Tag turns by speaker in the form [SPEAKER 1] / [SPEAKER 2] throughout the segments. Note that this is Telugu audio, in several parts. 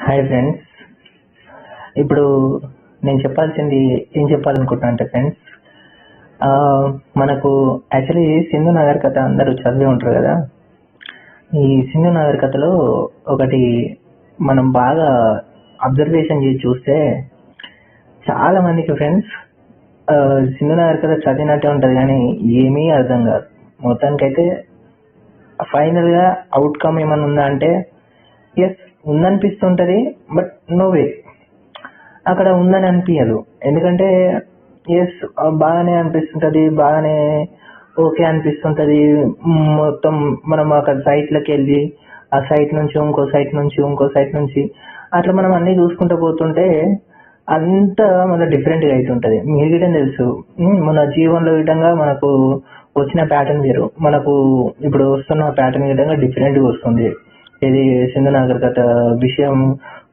[SPEAKER 1] Hi friends. ఇప్పుడు నేను ఏం చెప్పాలనుకుంటున్నా అంటే ఫ్రెండ్స్, మనకు యాక్చువల్లీ సింధు నాగరికత అందరూ చదివి ఉంటారు కదా. ఈ సింధు నాగరికతలో ఒకటి మనం బాగా అబ్జర్వేషన్ చేసి చూస్తే చాలా మందికి ఫ్రెండ్స్ సింధు నాగరికత చదివినట్టే ఉంటుంది కానీ ఏమీ అర్థం కాదు. మొత్తానికైతే ఫైనల్గా అవుట్కమ్ ఏమైనా ఉందా అంటే ఎస్ ఉందనిపిస్తుంటుంది, బట్ నో వే అక్కడ ఉందని అనిపించదు. ఎందుకంటే ఎస్ బాగానే అనిపిస్తుంటుంది, బాగానే ఓకే అనిపిస్తుంటుంది. మొత్తం మనం అక్కడ సైట్లకి వెళ్ళి ఆ సైట్ నుంచి ఇంకో సైట్ నుంచి అట్లా మనం అన్నీ చూసుకుంటూ పోతుంటే అంతా మన డిఫరెంట్గా అవుతుంటుంది. మీకు కూడా తెలుసు, మన జీవనంలో విధంగా మనకు వచ్చిన ప్యాటర్న్ వేరు, మనకు ఇప్పుడు వస్తున్న ప్యాటర్న్ విధంగా డిఫరెంట్గా వస్తుంది. ఇది సింధు నాగరికత విషయం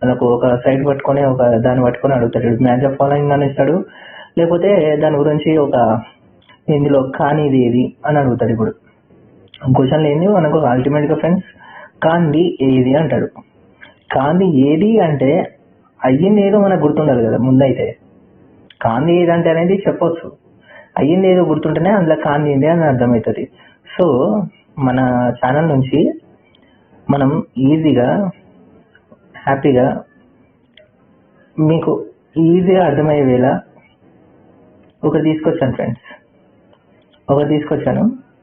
[SPEAKER 1] మనకు ఒక సైట్ పట్టుకొని దాన్ని పట్టుకొని అడుగుతాడు, మ్యాచ్ ఆఫ్ ఫాలోయింగ్ అని ఇస్తాడు, లేకపోతే దాని గురించి ఇందులో కానిది ఏది అని అడుగుతాడు. ఇప్పుడు క్వశ్చన్ ఏంది మనకు అల్టిమేట్గా ఫ్రెండ్స్, కాంది ఏది అంటాడు. కాంది ఏది అంటే అయ్యింది ఏదో మనకు గుర్తుండాలి కదా. ముందైతే కాంది ఏది అంటే అనేది చెప్పొచ్చు, అయ్యింది ఏదో గుర్తుంటేనే అందులో కాంది ఏంది అని అర్థమవుతుంది. సో మన ఛానల్ నుంచి మనం ఈజీగా హ్యాపీగా మీకు ఈజీగా అర్థమయ్యేలా ఒకటి తీసుకొచ్చాను ఫ్రెండ్స్.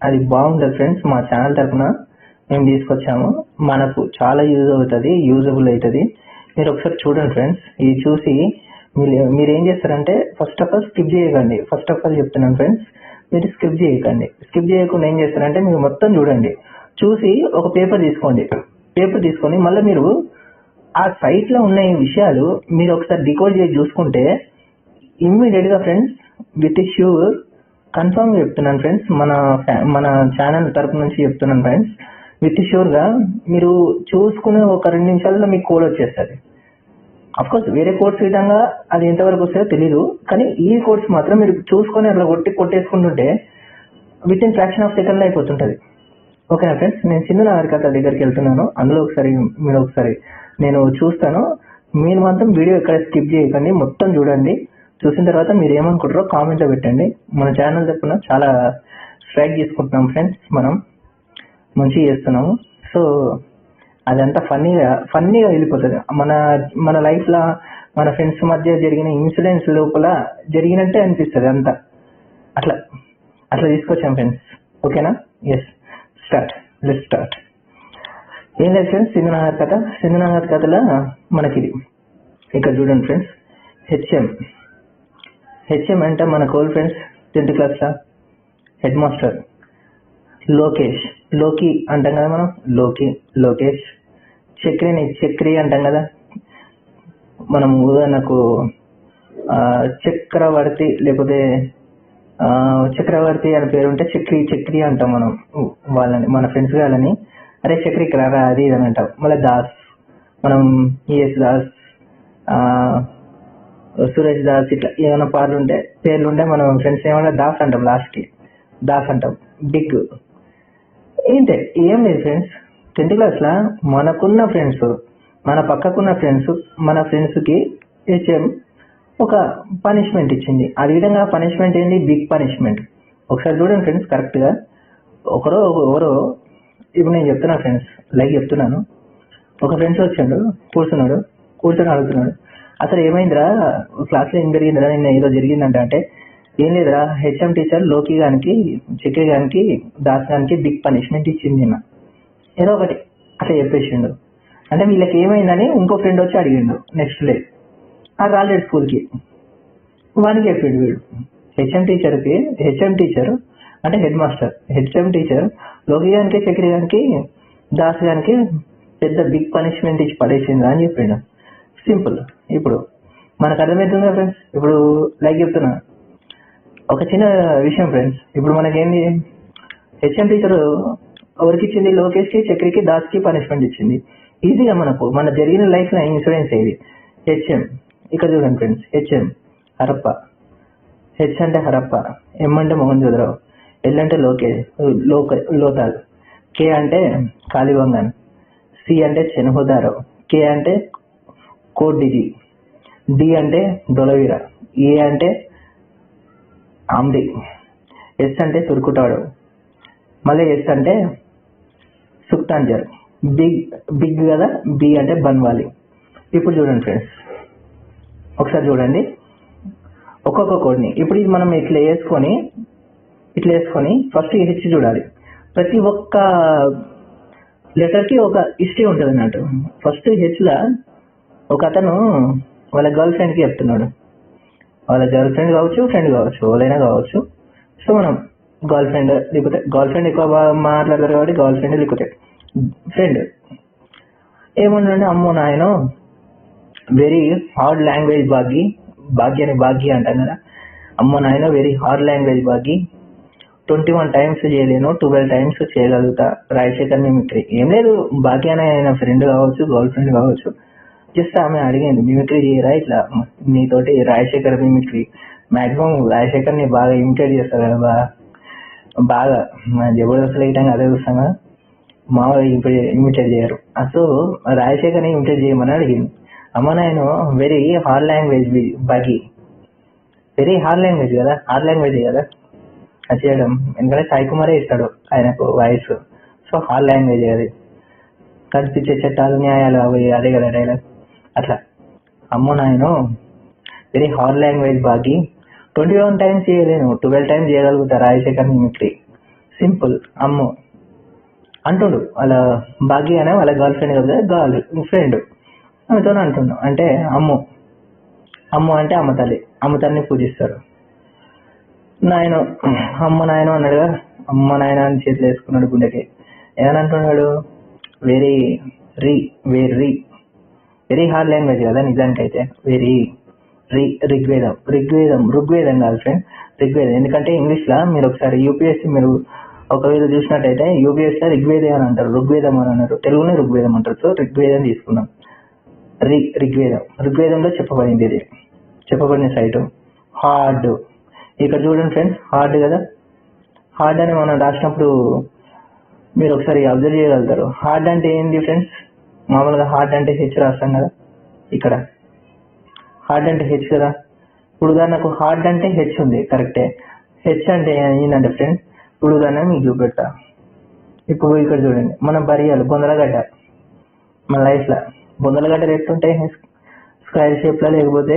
[SPEAKER 1] అది బాగుంటుంది ఫ్రెండ్స్. మా ఛానల్ తరఫున మేము తీసుకొచ్చాము, మనకు చాలా యూజబుల్ అవుతుంది. మీరు ఒకసారి చూడండి ఫ్రెండ్స్. ఇది చూసి మీరు ఏం చేస్తారంటే ఫస్ట్ ఆఫ్ ఆల్ స్కిప్ చేయకండి. చెప్తున్నాను ఫ్రెండ్స్, మీరు స్కిప్ చేయకుండా ఏం చేస్తారంటే మీరు మొత్తం చూడండి. చూసి ఒక పేపర్ తీసుకొని మళ్ళీ మీరు ఆ సైట్లో ఉన్న ఈ విషయాలు మీరు ఒకసారి డికోడ్ చేసి చూసుకుంటే ఇమ్మీడియట్గా ఫ్రెండ్స్, విత్ ష్యూర్ కన్ఫర్మ్ చెప్తున్నాను ఫ్రెండ్స్, మన ఛానల్ తరపు నుంచి చెప్తున్నాను ఫ్రెండ్స్, విత్ ష్యూర్గా మీరు చూసుకునే ఒక 2 నిమిషాల్లో మీకు కోడ్ వచ్చేస్తుంది. అఫ్కోర్స్ వేరే కోడ్స్ విధంగా అది ఎంతవరకు వస్తుందో తెలీదు, కానీ ఈ కోడ్స్ మాత్రం మీరు చూసుకొని అట్లా కొట్టేసుకుంటుంటే విత్ ఇన్ ఫ్రాక్షన్ ఆఫ్ సెకండ్లో అయిపోతుంటుంది. ఓకేనా ఫ్రెండ్స్, నేను సింధు నాగరికత దగ్గరికి వెళ్తున్నాను. అందులో ఒకసారి నేను చూస్తాను. మీరు మాత్రం వీడియో ఎక్కడ స్కిప్ చేయకండి, మొత్తం చూడండి. చూసిన తర్వాత మీరు ఏమనుకుంటారో కామెంట్లో పెట్టండి. మన ఛానల్ తరపున చాలా స్ట్రైక్ తీసుకుంటున్నాం ఫ్రెండ్స్, మనం మంచిగా చేస్తున్నాము. సో అదంతా ఫన్నీగా వెళ్ళిపోతుంది. మన లైఫ్లో మన ఫ్రెండ్స్ మధ్య జరిగిన ఇన్సిడెంట్స్ లోపల జరిగినట్టే అనిపిస్తుంది అంతా. అట్లా తీసుకొచ్చాం ఫ్రెండ్స్. ఓకేనా? Yes, let's start. ఏం లేదు ఫ్రెండ్స్, సింధు నాగరికతలో మనకి ఇక్కడ చూడండి ఫ్రెండ్స్, హెచ్ఎం అంటే మన కోల్ ఫ్రెండ్స్ 10th క్లాస్లో హెడ్ మాస్టర్ లోకి అంటాం కదా మనం, లోకేష్. చక్రి అంటాం కదా మనం. ఉదాహరణకు చక్రవర్తి, లేకపోతే చక్రవర్తి అని పేరు ఉంటే చక్రి అంటాం మనం వాళ్ళని, మన ఫ్రెండ్స్ వాళ్ళని. అరే చక్రి రారా అది ఇది అని అంటాం. మళ్ళీ దాస్, మనం ఈఎస్ దాస్, సురేష్ దాస్, ఇట్లా ఏమైనా పేర్లుంటే మనం ఫ్రెండ్స్ ఏమన్నా దాస్ అంటాం, లాస్ట్కి దాస్ అంటాం. బిగ్ ఏంటే ఏం లేదు ఫ్రెండ్స్, 10th క్లాస్లో మనకున్న ఫ్రెండ్స్, మన పక్కకున్న ఫ్రెండ్స్, మన ఫ్రెండ్స్కి హెచ్ఎం ఒక పనిష్మెంట్ ఇచ్చింది. అది విధంగా పనిష్మెంట్ ఏంటి? Big punishment. ఒకసారి చూడండి ఫ్రెండ్స్ కరెక్ట్గా. ఎవరో ఇప్పుడు నేను చెప్తున్నా ఫ్రెండ్స్, చెప్తున్నాను. ఒక ఫ్రెండ్స్ వచ్చాడు, కూర్చొని అడుగుతున్నాడు, అసలు ఏమైందిరా క్లాస్లో, ఏం జరిగిందిరా, నిన్న ఏదో జరిగిందంట. అంటే ఏం లేదురా, హెచ్ఎం టీచర్ లోకి గానికి, చక్రి గానికి, దాస్ గానికి బిగ్ పనిష్మెంట్ ఇచ్చింది నిన్న, ఏదో ఒకటి అట్లా చెప్పేసిండు. అంటే వీళ్ళకి ఏమైందని ఇంకో ఫ్రెండ్ వచ్చి అడిగిండు నెక్స్ట్ డే. అది రాలేదు స్కూల్కి, వానికి చెప్పిండు వీడు. హెచ్ఎం టీచర్ అంటే హెడ్ మాస్టర్, హెచ్ఎం టీచర్ లోకి గానికి, చక్రి గానికి, దాస్ గానికి పెద్ద బిగ్ పనిష్మెంట్ ఇచ్చి పడేసిందా అని చెప్పిండు. సింపుల్. ఇప్పుడు మనకు అర్థమవుతుందా ఫ్రెండ్స్? ఇప్పుడు చెప్తున్నా ఒక చిన్న విషయం ఫ్రెండ్స్. ఇప్పుడు మనకేంది, హెచ్ఎం టీచర్ ఎవరికి ఇచ్చింది? లోకేష్కి, చక్రికి, దాస్కి పనిష్మెంట్ ఇచ్చింది. ఈజీగా మన జరిగిన లైఫ్లో ఇన్సూరెన్స్ ఏది? హెచ్ఎం. ఇక్కడ చూడండి ఫ్రెండ్స్, హెచ్ఎం హరప్ప, హెచ్ అంటే హరప్ప, ఎం అంటే మొహంజోదరావు, ఎల్ అంటే లోతాల్, కే అంటే కాళీవంగన్, సి అంటే చెన్హోదారావు, కే అంటే కోడ్డిజి, డి అంటే డొలవీర, ఏ అంటే ఆమ్ది, ఎస్ అంటే సురుకుటాడు, మళ్ళీ ఎస్ అంటే సుక్తాంజర్, బిగ్ కదా, బి అంటే బన్వాలి. ఇప్పుడు చూడండి ఫ్రెండ్స్, ఒకసారి చూడండి ఒక్కొక్క కోడ్ని. ఇప్పుడు ఇది మనం ఇట్లా వేసుకొని ఫస్ట్ హెచ్ చూడాలి. ప్రతి ఒక్క లెటర్కి ఒక హిస్టరీ ఉంటుంది అన్నట్టు. ఫస్ట్ హెచ్లా ఒక అతను వాళ్ళ గర్ల్ ఫ్రెండ్కి చెప్తున్నాడు. వాళ్ళ గర్ల్ ఫ్రెండ్ కావచ్చు, ఫ్రెండ్ కావచ్చు, ఎవరైనా కావచ్చు. సో మనం గర్ల్ ఫ్రెండ్ లేకపోతే గర్ల్ ఫ్రెండ్ ఎక్కువ బాగా మాట్లాడతారు కాబట్టి గర్ల్ ఫ్రెండ్ లేకపోతే ఫ్రెండ్ ఏముందంటే, అమ్మో నాయన వెరీ హార్డ్ లాంగ్వేజ్ భాగ్య అంటాం కదా, అమ్మో నాయన వెరీ హార్డ్ లాంగ్వేజ్ 21 times చేయలేను, 12 times చేయగలుగుతా. రాజశేఖర్ మిమిక్రీ ఏం లేదు, భాగ్య అనే ఆయన ఫ్రెండ్ కావచ్చు, గర్ల్ ఫ్రెండ్ కావచ్చు. జస్ట్ ఆమె అడిగింది మిమిక్రీ చేయరా ఇట్లా నీతోటి, రాజశేఖర్ మిమిక్రీ. మాక్సిమం రాజశేఖర్ ని బాగా ఇమిటేట్ చేస్తారు కదా, బాగా జబర్దస్త్ వేయటంగా అదే చూస్తాం కదా, మామూలుగా ఇమిటేట్ చేయరు. సో రాజశేఖర్ని ఇమిటేట్ చేయమని అడిగింది. అమ్మ నాయన very hard language very hard language కదా, హార్డ్ లాంగ్వేజ్ కదా అది చేయడం. ఎందుకంటే సాయి కుమారే ఇస్తాడు ఆయనకు వాయిస్. సో హార్డ్ లాంగ్వేజ్ అది, కనిపించే చట్టాలు న్యాయాలు అవి అదే కదా డైలాగ్. అట్లా అమ్మో నాయన వెరీ హార్డ్ లాంగ్వేజ్ 21 times చేయలేను, 12 times చేయగలుగుతా రాజశేఖర్ మిమిక్రీ. సింపుల్ అమ్మో అంటుండు. వాళ్ళ భాగ్య అనే వాళ్ళ గర్ల్ ఫ్రెండ్ కదా, గర్ల్ ఫ్రెండ్ ఆమెతో అంటుండు. అంటే అమ్మ అంటే అమ్మ తల్లిని పూజిస్తారు. నాయన అమ్మ నాయన అన్నాడు కదా, అమ్మ నాయన అని చేతులు వేసుకున్నాడు గుండెకి. ఏమని అంటున్నాడు, వెరీ వెరీ హార్డ్ లాంగ్వేజ్ కదా నిజానికైతే. ఋగ్వేదం కాదు ఫ్రెండ్, ఋగ్వేదం. ఎందుకంటే ఇంగ్లీష్లో మీరు ఒకసారి యూపీఎస్సీ మీరు ఒకవేళ చూసినట్టయితే యూపీఎస్సీ ఋగ్వేదం అని అంటారు, ఋగ్వేదం అని అన్నారు, తెలుగునే ఋగ్వేదం అంటారు. సో ఋగ్వేదం తీసుకున్నాం. ఋగ్వేదంలో చెప్పబడిన సైటు హార్డ్. ఇక్కడ చూడండి ఫ్రెండ్స్, హార్డ్ కదా, హార్డ్ అని మనం రాసినప్పుడు మీరు ఒకసారి అబ్జర్వ్ చేయగలుగుతారు. హార్డ్ అంటే ఏంది ఫ్రెండ్స్, మామూలుగా హార్డ్ అంటే హెచ్ రాస్తాం కదా, ఇక్కడ హార్డ్ అంటే హెచ్ కదా. ఇప్పుడు ఉదాహరణకు హార్డ్ అంటే హెచ్ ఉంది కరెక్టే, హెచ్ అంటే ఏంటంటే ఫ్రెండ్స్, ఇప్పుడు ఉదాహరణ మీకు చూపెడతా. ఇప్పుడు ఇక్కడ చూడండి, మన బరియాలు బొందలగడ్డ, మన లైఫ్లో బొందలగడ్డలు ఎట్లుంటాయి, స్క్వేర్ షేప్లో లేకపోతే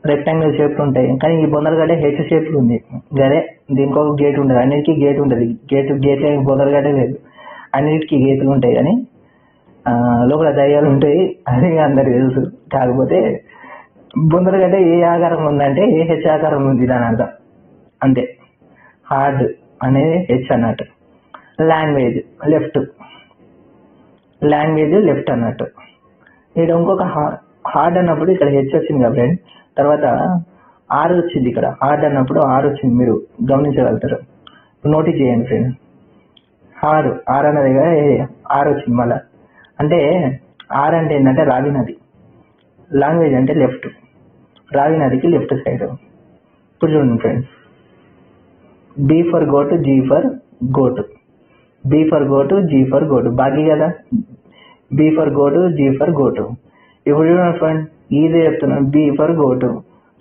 [SPEAKER 1] రెక్టాంగిల్ షేప్లు ఉంటాయి. కానీ ఈ బొందలగడ్డ హెచ్ షేప్లు ఉంది. అదే దీనికి ఒక గేట్ ఉంటుంది, అన్నిటికీ గేట్ ఉంటుంది. గేట్ లేని బొందలగడ్డ లేదు, అన్నిటికీ గేట్లు ఉంటాయి. కానీ లోపల దయ్యాలు ఉంటాయి, అది అందరికి తెలుసు. కాకపోతే బొందలగడ్డ ఏ ఆకారంలో ఉందంటే ఏ హెచ్ ఆకారంలో ఉంది దాని అర్థం అంతే. హార్డ్ అనేది హెచ్ అన్నట్టు. లాంగ్వేజ్ లెఫ్ట్ అన్నట్టు. ఇక్కడ ఇంకొక హార్డ్ అన్నప్పుడు ఇక్కడ హెచ్ వచ్చింది కదా ఫ్రెండ్, తర్వాత ఆర్ వచ్చింది. ఇక్కడ హార్డ్ అన్నప్పుడు ఆర్ వచ్చింది, మీరు గమనించగలుగుతారు. నోటీస్ చేయండి ఫ్రెండ్, ఆర్ అన్నది కదా ఆర్ వచ్చింది మళ్ళా. అంటే ఆర్ అంటే ఏంటంటే రావి నది, లాంగ్వేజ్ అంటే లెఫ్ట్, రావి నదికి లెఫ్ట్ సైడ్. ఇప్పుడు చూడండి friends, B for goat, G for goat, B for goat, G for goat, బాకీ కదా, B for goat, G for goat. ఇప్పుడు చూడండి ఫ్రెండ్, ఇదే చెప్తున్నాను, B for goat,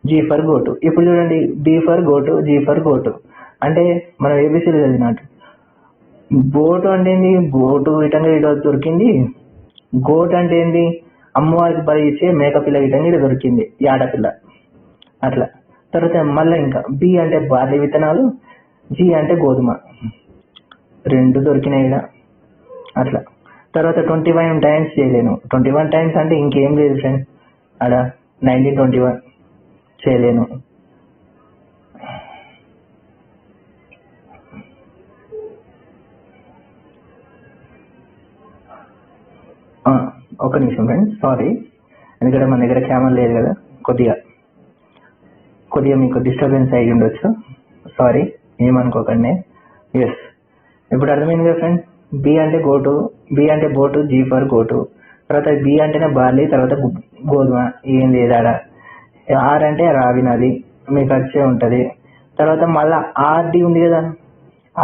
[SPEAKER 1] G for goat. ఇప్పుడు చూడండి, B for goat, G for goat అంటే మనం ఏబిసిలు చదివినట్టు. బోటు అంటే ఏంది, బోటు ఇటంగా ఇటు దొరికింది. గోట్ అంటే ఏంది, అమ్మవారికి బలి ఇచ్చే మేకపిల్ల ఇటంగా ఇటు దొరికింది, ఈ ఆడపిల్ల. అట్లా తర్వాత మళ్ళీ ఇంకా బి అంటే బార్లీ విత్తనాలు, జీ అంటే గోధుమ, రెండు దొరికినాయి ఇక్కడ. అట్లా తర్వాత 21 times చేయలేను. 21 times అంటే ఇంకేం లేదు ఫ్రెండ్, ఆడ 1921 చేయలేను. ఒక నిమిషం ఫ్రెండ్, సారీ, ఎందుకంటే మన దగ్గర కెమెరా లేదు కదా, కొద్దిగా మీకు డిస్టర్బెన్స్ అయ్యి ఉండొచ్చు, సారీ, ఏమనుకోకండి. ఎస్, ఇప్పుడు అర్థమైంది కదా ఫ్రెండ్. బి అంటే గోటు, బి అంటే బోటు, జీ ఫర్ గోటు. తర్వాత బి అంటేనే బార్లీ, తర్వాత గోధుమ, ఏం లేదు ఆడ. ఆర్ అంటే రావి నది, మీకు వచ్చే ఉంటుంది. తర్వాత మళ్ళీ ఆర్డి ఉంది కదా,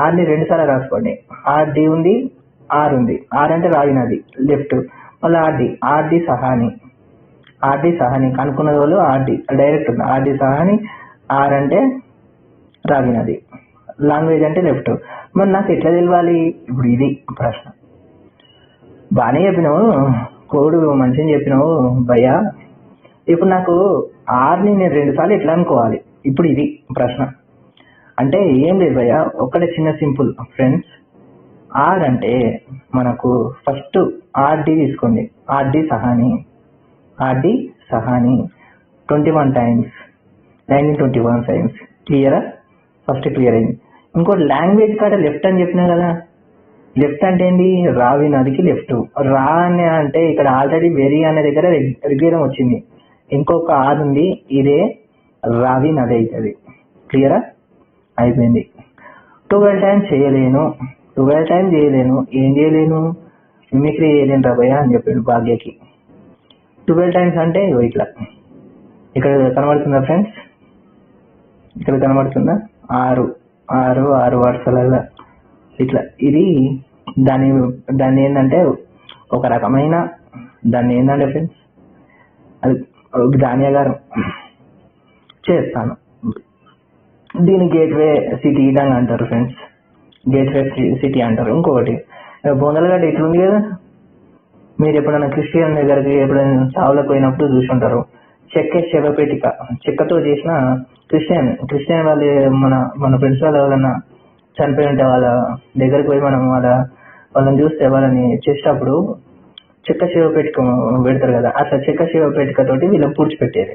[SPEAKER 1] ఆర్ని 2 సార్లు రాసుకోండి. ఆర్డి ఉంది, ఆర్ ఉంది. ఆర్ అంటే రావి నది లెఫ్ట్, మళ్ళీ ఆర్డి సహాని, ఆర్డి సహాని కనుక్కున్న వాళ్ళు ఆర్డి డైరెక్ట్ ఉంది. ఆర్డి సహాని, ఆర్ అంటే రావి నది, లాంగ్వేజ్ అంటే లెఫ్ట్. మరి నాకు ఎట్లా తెలియాలి? ఇప్పుడు ఇది ప్రశ్న. బాగానే చెప్పినావు, కోడ్ మంచిగా చెప్పినావు భయ్యా. ఇప్పుడు నాకు ఆర్ని నేను 2 సార్లు ఎట్లా అనుకోవాలి? ఇప్పుడు ఇది ప్రశ్న. అంటే ఏం లేదు భయ్యా, ఒక్కటే చిన్న సింపుల్ ఫ్రెండ్స్. ఆర్ అంటే మనకు ఫస్ట్ ఆర్డి తీసుకోండి, ఆర్డి సహాని 21 టైమ్స్ 1921 టైమ్స్. క్లియరా? ఫస్ట్ క్లియర్ అయింది. ఇంకోటి లాంగ్వేజ్ కాడ లెఫ్ట్ అని చెప్పినా కదా. లెఫ్ట్ అంటే ఏంటి? రావి నదికి లెఫ్ట్. రా అని అంటే ఇక్కడ ఆల్రెడీ వెరీ అనే దగ్గర రిగేరం వచ్చింది, ఇంకొక ఆర్ ఉంది, ఇదే రావి నది అవుతుంది. క్లియరా? అయిపోయింది. 12 టైమ్స్ చేయలేను, 12 టైమ్స్ చేయలేను. ఏం చేయలేను? మిమిక్రీ చేయలేను రాబోయా అని చెప్పాడు భాగ్యకి. 12 టైమ్స్ అంటే ఇట్లా ఇక్కడ కనబడుతుందా ఫ్రెండ్స్? ఇక్కడ కనబడుతుందా? 6 వరుసలలో ఇట్లా. ఇది దాన్ని ఏంటంటే ఒక రకమైన దాన్ని ఏంటంటే ఫ్రెండ్స్, అది ధాన్యాగారం చేస్తాను. దీని గేట్వే సిటీ అని అంటారు ఫ్రెండ్స్, గేట్వే సిటీ అంటారు. ఇంకొకటి బోందలగడ్డ ఇట్లుంది కదా, మీరు ఎప్పుడైనా క్రిస్టియన్ దగ్గరికి ఎప్పుడైనా చావులకు పోయినప్పుడు చూసి ఉంటారు. శవపేటిక, చెక్కతో చేసిన క్రిస్టియన్ వాళ్ళు మన ఫ్రెండ్స్ వాళ్ళు ఎవరైనా చనిపోయి ఉంటే వాళ్ళ దగ్గరికి పోయి మనం వాళ్ళని చూస్తే వాళ్ళని చేసేటప్పుడు చెక్క శివపేటిక పెడతారు కదా, అట్లా చెక్క శివపేటిక తోటి వీళ్ళని పూడ్చిపెట్టేది.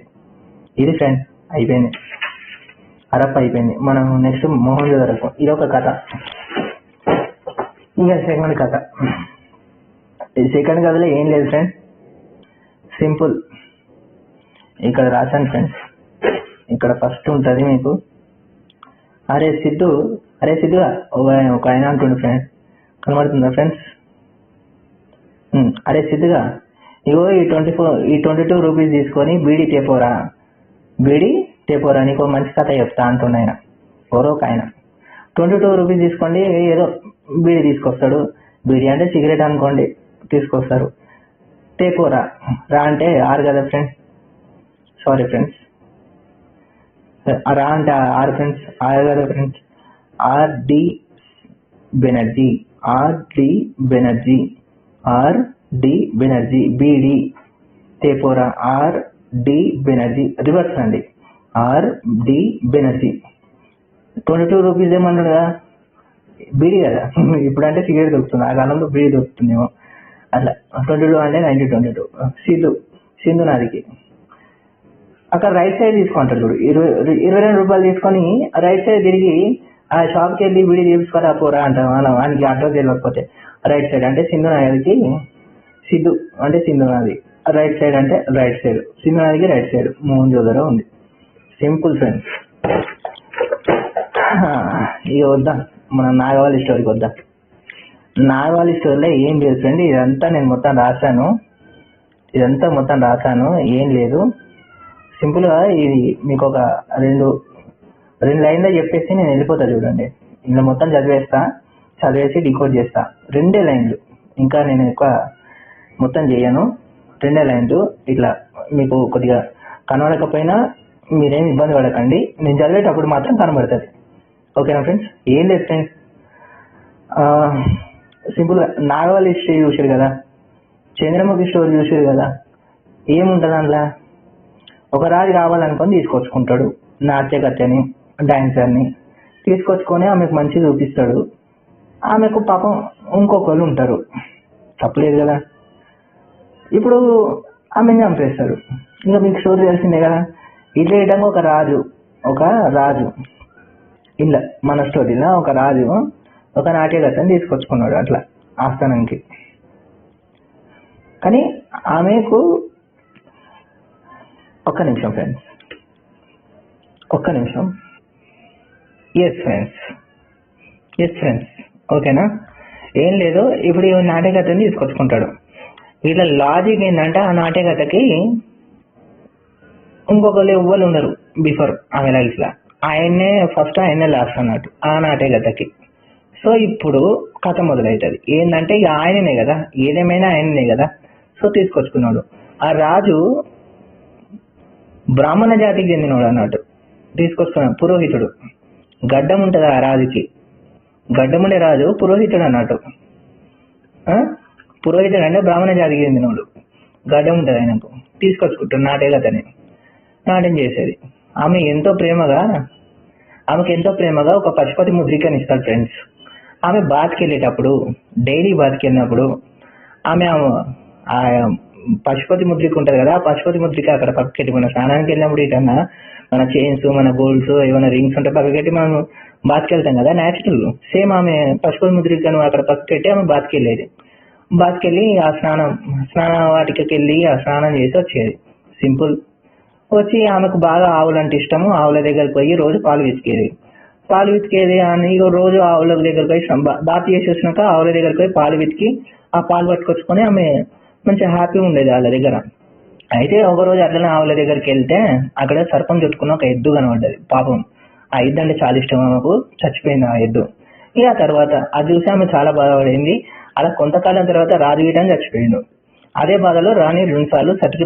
[SPEAKER 1] ఇది ఫ్రెండ్ అయిపోయింది, హరప్ప అయిపోయింది. మనం నెక్స్ట్ మొహంజోదరో. ఇది ఒక కథ. ఇక సెకండ్ కథ. ఈ సెకండ్ కథలో ఏం లేదు ఫ్రెండ్, సింపుల్. ఇక్కడ రాశాను ఫ్రెండ్స్. ఇక్కడ ఫస్ట్ ఉంటుంది మీకు, అరే సిద్ధు ఒక ఆయన అంటుండే ఫ్రెండ్, కనబడుతుందా ఫ్రెండ్స్? అరే సిద్ధుగా, ఇగో ఈ 22 రూపీస్ తీసుకొని బీడీ తేపోరా నీకు మంచి కథ చెప్తా అంటుండే ఆయన. ఎవరో ఒక ఆయన 22 రూపీస్ తీసుకోండి, ఏదో బీడీ తీసుకొస్తాడు. బీడీ అంటే సిగరెట్ అనుకోండి, తీసుకొస్తారు. తేపోరా, రా అంటే ఆరు కదా ఫ్రెండ్స్, సారీ ఫ్రెండ్స్, రా అంటే ఆరు ఫ్రెండ్స్, ఆరు కదా ఫ్రెండ్స్. ఆర్డి బెనర్జీ బీడీ తేపోరా. ఆర్డి బెనర్జీ రివర్స్ అండి, ఆర్డి బెనర్జీ. 22 రూపీస్ ఏమన్నాడు కదా, బీడీ కదా. ఇప్పుడంటే సిగరెట్ దొరుకుతుంది, ఆ కాలంలో బీడీ దొరుకుతుందేమో అట్లా. 22 అంటే 1922. సింధు నదికి అక్కడ రైట్ సైడ్ తీసుకుంటాడు చూడు, 22 రూపాయలు తీసుకొని రైట్ సైడ్ తిరిగి ఆ షాప్కి వెళ్ళి బీడీ తీసుకొని పోరా అంటాం. వానికి అడ్రస్ తెలియకపోతే రైట్ సైడ్ అంటే సింధు నదికి, సిద్ధు అంటే సింధు నది, రైట్ సైడ్ అంటే రైట్ సైడ్, సింధు నదికి రైట్ సైడ్ మొహంజోదరో ఉంది. Simple friends. ఇక వద్దాం, మనం నాగవాలి స్టోరీకి వద్దాం. నాగవాలి స్టోరీలో ఏం లేదు ఫ్రెండ్, ఇదంతా మొత్తం రాశాను, ఏం లేదు. సింపుల్గా ఇది మీకు ఒక రెండు లైన్లో చెప్పేసి నేను వెళ్ళిపోతా చూడండి. ఇందులో మొత్తం చదివేసి డికోడ్ చేస్తా. 2 లైన్లు, ఇంకా నేను ఎక్కువ మొత్తం చేయను. 2 లైన్లు ఇట్లా మీకు కొద్దిగా కనబడకపోయినా మీరేం ఇబ్బంది పడకండి, నేను చదివేటప్పుడు మాత్రం కనబడుతుంది. ఓకేనా ఫ్రెండ్స్? ఏం లేదు ఫ్రెండ్స్, సింపుల్గా నాగవల్లి స్టోరీ చూసారు కదా, చంద్రముఖి స్టోరీ చూసారు కదా. ఏముంటుంది అందులో? ఒక రాజు కావాలనుకొని తీసుకొచ్చుకుంటాడు నాట్యకర్తని, డాన్సర్ని తీసుకొచ్చుకొని ఆమెకు మంచిగా చూపిస్తాడు. ఆమెకు పాపం ఇంకొకళ్ళు ఉంటారు, తప్పలేదు కదా. ఇప్పుడు ఆమెను చంపేస్తాడు. ఇంకా మీకు స్టోరీ తెలిసిందే కదా. ఇట్లా ఇవ్వడం ఒక రాజు ఇలా మన స్టోరీలో ఒక రాజు ఒక నాట్యకర్తని తీసుకొచ్చుకున్నాడు అట్లా ఆస్థానంకి. కానీ ఆమెకు ఒక్క నిమిషం ఫ్రెండ్స్, ఎస్ ఫ్రెండ్స్, ఓకేనా? ఏం లేదు. ఇప్పుడు ఈ నాట్యకర్తని తీసుకొచ్చుకుంటాడు. ఇట్లా లాజిక్ ఏంటంటే ఆ నాట్యకర్తకి ఇంకొకరు ఎవ్వరు ఉండరు బిఫోర్ ఆమె లైఫ్లో. ఆయన్నే లాస్ట్ అన్నట్టు ఆ నాట్యకర్తకి. సో ఇప్పుడు కథ మొదలవుతుంది. ఏంటంటే ఇక ఆయననే కదా, ఏదేమైనా ఆయననే కదా. సో తీసుకొచ్చుకున్నాడు. ఆ రాజు బ్రాహ్మణ జాతికి చెందినవాడు అన్నట్టు తీసుకొస్తున్నాడు. పురోహితుడు, గడ్డం ఉంటుంది ఆ రాజుకి, గడ్డం ఉండే రాజు పురోహితుడు అన్నట్టు. పురోహితుడు అంటే బ్రాహ్మణ జాతికి చెందినవాడు, గడ్డం ఉంటుంది ఆయనకు. తీసుకొచ్చుకుంటాడు నాట్యగతని, నాట్యం చేసేది. ఆమెకు ఎంతో ప్రేమగా ఒక పశుపతి ముద్రికని ఇస్తాడు ఫ్రెండ్స్. ఆమె బాత్కి వెళ్ళేటప్పుడు, డైలీ బాత్కి వెళ్ళినప్పుడు ఆమె ఆ పశుపతి ముద్రిక ఉంటుంది కదా, ఆ పశుపతి ముద్రిక అక్కడ పక్కకెట్టి, మన స్నానానికి వెళ్ళినప్పుడు ఇటన్నా మన చైన్స్, మన గోల్డ్స్, ఏమైనా రింగ్స్ ఉంటే పక్కకెట్టి మనం బాత్కి వెళ్తాం కదా, న్యాచురల్. సేమ్ ఆమె పశుపతి ముద్రికను అక్కడ పక్కకెట్టి ఆమె బాత్కి వెళ్ళేది. బాత్కి వెళ్ళి ఆ స్నాన వాటికి వెళ్ళి ఆ స్నానం చేసి వచ్చేది. సింపుల్. వచ్చి ఆమెకు బాగా ఆవులంటే ఇష్టము. ఆవుల దగ్గరికి పోయి రోజు పాలు వితికేది అని రోజు ఆవుల దగ్గరికి పోయి బాత్ చేసి వచ్చినాక ఆవుల దగ్గరికి పోయి పాలు వితికి ఆ పాలు పట్టుకొచ్చుకొని ఆమె మంచిగా హ్యాపీగా ఉండేది వాళ్ళ దగ్గర. అయితే ఒక రోజు అట్లనే ఆవుల దగ్గరికి వెళ్తే అక్కడ సర్పం చుట్టుకున్న ఒక ఎద్దు కనబడ్డది. పాపం ఆ ఎద్దు అంటే చాలా ఇష్టం ఆమెకు, చచ్చిపోయింది ఆ ఎద్దు. ఇక ఆ తర్వాత అది చూసి ఆమె చాలా బాధపడింది. అలా కొంతకాలం తర్వాత రాజు గీయటం చచ్చిపోయిండు. అదే బాధలో రాణి 2 సార్లు సతికి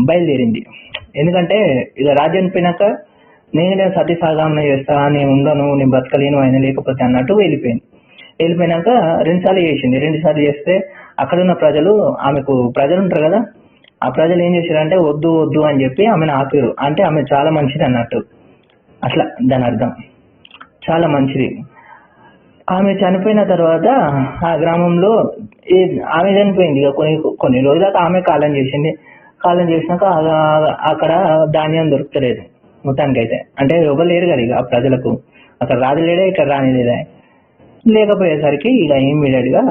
[SPEAKER 1] బయలుదేరింది. ఎందుకంటే ఇక రాజు చనిపోయినాక నేను సతీ సాగామన చేస్తా, నేను ఉండను, నేను బతకలేను ఆయన లేకపోతే అన్నట్టు వెళ్ళిపోయినాక 2 సార్లు చేసింది. 2 సార్లు చేస్తే అక్కడున్న ప్రజలు ఉంటారు కదా, ఆ ప్రజలు ఏం చేశారంటే వద్దు వద్దు అని చెప్పి ఆమెను ఆపారు. అంటే ఆమె చాలా మంచిది అన్నట్టు, అట్లా దాని అర్థం చాలా మంచిది. ఆమె చనిపోయిన తర్వాత ఆ గ్రామంలో ఆమె చనిపోయింది. ఇక కొన్ని రోజుల దాకా ఆమె కాలం చేసింది. కాలం చేసినాక అక్కడ ధాన్యం దొరుకుతలేదు మొత్తానికి అయితే. అంటే ఎవరు లేరు కదా ఇక ఆ ప్రజలకు, అక్కడ రాజు లేడా, ఇక్కడ రాణి లేదా. లేకపోయేసరికి ఇక ఇమ్మీడియట్ గా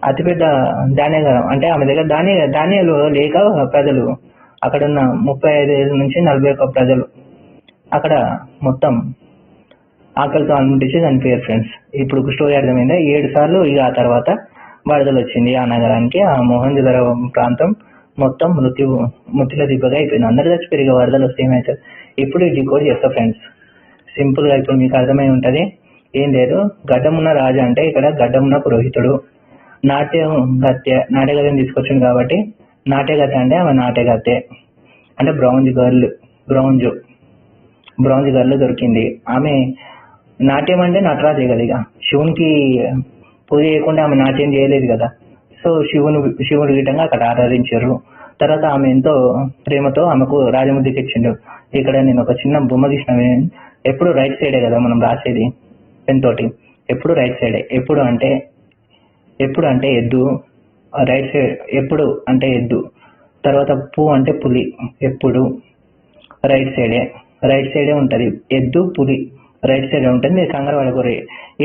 [SPEAKER 1] అతిపెద్ద ధాన్యగారం, అంటే ఆమె దగ్గర ధాన్యాలు లేక ప్రజలు అక్కడున్న 35 నుంచి 41 ప్రజలు అక్కడ మొత్తం ఆకలితో అన్నింటించి చనిపోయారు ఫ్రెండ్స్. ఇప్పుడు స్టోరీ అర్థమైందా? 7 సార్లు ఇక ఆ తర్వాత వరదలు వచ్చింది ఆ నగరానికి. ఆ మొహంజదారో ప్రాంతం మొత్తం మృత్యుల దిబ్బగా అయిపోయింది. అందరు చచ్చిపోయారు. ఇక వరదలు వస్తే ఏమవుతుంది? ఇప్పుడు డికోడ్ చేస్తా ఫ్రెండ్స్, సింపుల్ గా. ఇప్పుడు మీకు అర్థమై ఉంటది. ఏం లేదు, గడ్డమున్న రాజు అంటే ఇక్కడ గడ్డమున్న పురోహితుడు. నాట్యగతని తీసుకొచ్చింది కాబట్టి నాట్యగత అంటే ఆమె నాట్యగతే, అంటే బ్రౌంజ్ గర్ల్ దొరికింది. ఆమె నాట్యం అంటే నటరాజే కదా, ఇక శివునికి పూజ చేయకుండా ఆమె నాట్యం చేయలేదు కదా. సో శివుడు గిట్టంగా అక్కడ ఆరాధించారు. తర్వాత ఆమె ఎంతో ప్రేమతో ఆమెకు రాజముద్రికి ఇచ్చిండు. ఇక్కడ నేను ఒక చిన్న బొమ్మ తీసిన. ఎప్పుడు రైట్ సైడే కదా మనం రాసేది పెన్ తోటి, ఎప్పుడు రైట్ సైడే. ఎప్పుడు అంటే ఎద్దు, రైట్ సైడ్. ఎప్పుడు అంటే ఎద్దు, తర్వాత పూ అంటే పులి. ఎప్పుడు రైట్ సైడే ఉంటది. ఎద్దు, పులి రైట్ సైడ్ ఉంటుంది. మీరు కంగారు పడకూరి,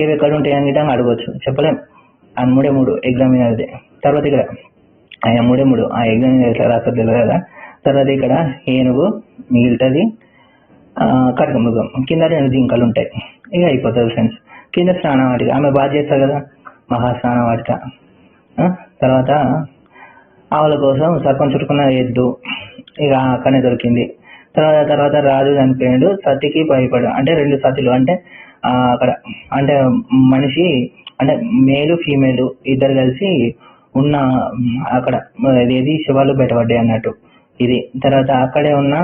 [SPEAKER 1] ఏవి ఎక్కడ ఉంటాయి అని విధంగా అడగవచ్చు, చెప్పలేం. ఆ 3 ఎగ్జామినర్ది. తర్వాత ఇక్కడ ఆయన 3 ఆ ఎగ్జామినర్ ఎట్లా రాస్తారు తెలియదు కదా. తర్వాత ఇక్కడ ఏనుగు మిగులుతుంది, కటకమృగం, కింద 2 జింకలు ఉంటాయి. ఇక అయిపోతుంది ఫ్రెండ్స్. కింద స్నానవాటిక, ఆమె బాగా చేస్తారు కదా, మహాస్నానవాటిక. తర్వాత ఆవుల కోసం సర్పం చుట్టుకున్న ఎద్దు ఇక అక్కడనే దొరికింది. తర్వాత రాజు చనిపోయాడు. సతికి భయపడు, అంటే 2 సతులు, అంటే అక్కడ అంటే మనిషి అంటే మేలు ఫీమేల్ ఇద్దరు కలిసి ఉన్న అక్కడ ఏది శివాలు బయటపడ్డాయి అన్నట్టు ఇది. తర్వాత అక్కడే ఉన్న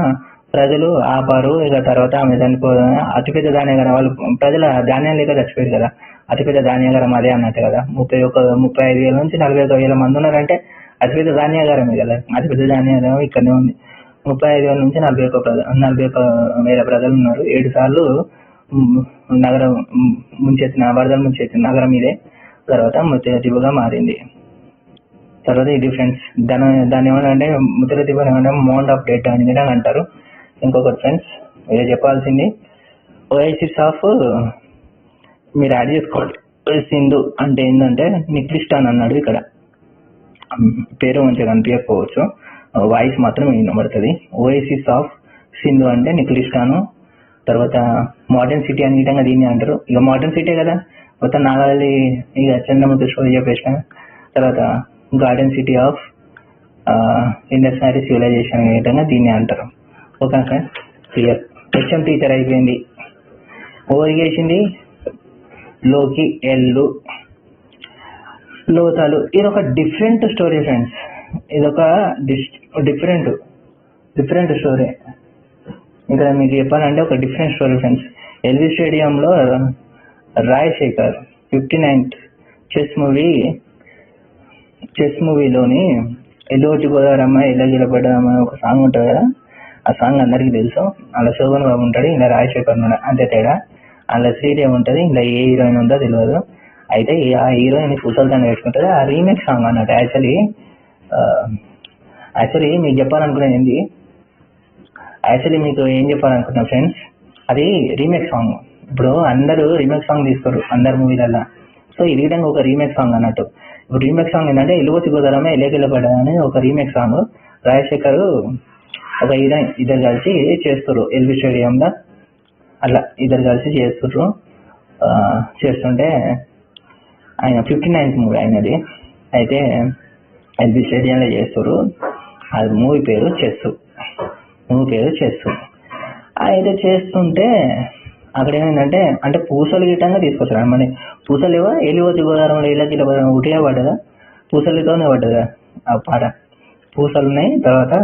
[SPEAKER 1] ప్రజలు ఆపారు. ఇక తర్వాత ఆమె చనిపోయి అతిపెద్ద ధాన్యగారం, వాళ్ళు ప్రజల ధాన్యం లేక చచ్చిపోయారు కదా, అతిపెద్ద ధాన్యగారం అదే అన్నట్టు కదా. 35,000 నుంచి 41,000 మంది ఉన్నారంటే అతిపెద్ద ధాన్యగారమే కదా. అతిపెద్ద ధాన్యగారం ఇక్కడనే ఉంది. 35,000 నుంచి 41,000 ప్రజలు ఉన్నారు. 7 సార్లు నగరం వరదలు ముంచెత్తిన నగరం ఇదే. తర్వాత మృత్యుల దిబ్బగా మారింది. తర్వాత ఇది ఫ్రెండ్స్, దాన్ని ఏమంటే మృత్యుల దిబ్బ ఏమంటే మౌంట్ ఆఫ్ డెత్ అని కూడా అంటారు. ఇంకొకటి ఫ్రెండ్స్, ఇది చెప్పాల్సింది ఓఎసిస్ ఆఫ్ మీరు యాడ్ చేసుకోండి. సింధు అంటే ఏంటంటే నిక్లిస్టాన్ అన్నాడు. ఇక్కడ పేరు మంచిగా కనిపించకపోవచ్చు, వాయిస్ మాత్రం వినబడుతుంది. ఓఎసిస్ ఆఫ్ సింధు అంటే నిక్లిస్టాను. తర్వాత మోడర్న్ సిటీ అని విధంగా దీన్ని అంటారు. ఇక మోడర్న్ సిటీ కదా, మొత్తం నాగాలి ఇక చంద్రముద్ర స్టోరీ చెప్పేసిన. తర్వాత garden city of Indus valley civilization అనే విధంగా దీన్ని అంటారు. Okay friends, clear. HM teacher అయిపోయింది. ఓరిగేసింది లోకి ఎల్లు లోతాలు. ఇది ఒక డిఫరెంట్ స్టోరీ ఫ్రెండ్స్. ఇదొక డిఫరెంట్ డిఫరెంట్ స్టోరీ. ఇక్కడ మీకు చెప్పాలంటే ఒక డిఫరెంట్ స్టోరీ ఫ్రెండ్స్. ఎల్బీ స్టేడియంలో రాజశేఖర్ 59th చెస్ మూవీలోని ఎల్లోటి గోదావరమ్మ ఎల్ల గిలపడ్డమ్మ ఒక సాంగ్ ఉంటుంది కదా, ఆ సాంగ్ అందరికీ తెలుసు. అలా శోభన్ బాబు ఉంటాడు, ఇలా రాజశేఖర్ ఉన్నాడు, అంతే తేడా. అలా శ్రీదేవి ఉంటుంది, ఇలా ఏ హీరోయిన్ ఉందో తెలియదు. అయితే ఆ హీరోయిన్ పూసలతో పెట్టుకుంటుంది. ఆ రీమేక్ సాంగ్ అన్నట్టు. యాక్చువల్లీ మీకు చెప్పాలనుకునేది ఏంటి, మీకు ఏం చెప్పాలనుకుంటున్నా ఫ్రెండ్స్, అది రీమేక్ సాంగ్. ఇప్పుడు అందరూ రీమేక్ సాంగ్ తీసుకోరు అందరు మూవీలల్లో. సో ఇది విధంగా ఒక రీమేక్ సాంగ్ అన్నట్టు. ఇప్పుడు రీమేక్ సాంగ్ ఏంటంటే ఎల్లువచ్చి గోదారమ్మ ఎల్లకిల్లపడ్డా అని ఒక రీమేక్ సాంగ్. రాజశేఖర్ ఒక హీరోయిన్ ఇద్దరు కలిసి చేస్తారు ఎల్బీ స్టేడియంలో. అట్లా ఇద్దరు కలిసి చేస్తుంటే ఆయన 59th మూవీ అయినది. అయితే ఎల్బీ స్టేడియంలో చేస్తారు. అది మూవీ పేరు చెస్. అయితే చేస్తుంటే అక్కడ ఏమైందంటే, అంటే పూసలు గిట్టంగా తీసుకొచ్చారు. మరి పూసలు ఏవో ఎలివచ్చి గోదావరంలో ఇళ్ళకి ఉటిగా పడ్డదా, పూసలతోనే పడ్డదా ఆ పాట. పూసలు ఉన్నాయి, తర్వాత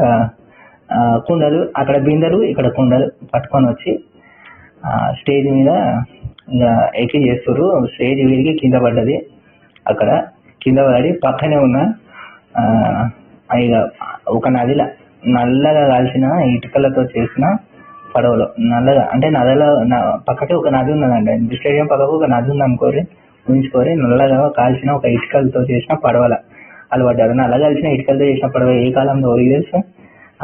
[SPEAKER 1] కుండలు, అక్కడ బిందెలు ఇక్కడ కుండలు పట్టుకొని వచ్చి స్టేజ్ మీద ఇంకా ఎక్కి చేస్తారు. స్టేజ్ విరిగి కింద పడ్డది. అక్కడ కింద పడి పక్కనే ఉన్న ఇక ఒక నదిలో నల్లగా కాల్చిన ఇటుకలతో చేసిన పడవలో, నల్లగా అంటే నదిలో పక్కకే ఒక నది ఉన్నదండి. స్టేడియం పక్కకు ఒక నది ఉంది అనుకోరి, ఊహించుకోరి. నల్లగా కాల్చిన ఒక ఇటుకలతో చేసిన పడవల అలా పడ్డారు. నల్ల కాల్చిన ఇటుకలతో చేసిన పడవ ఏ కాలంలో ఓరికి తెలుసు.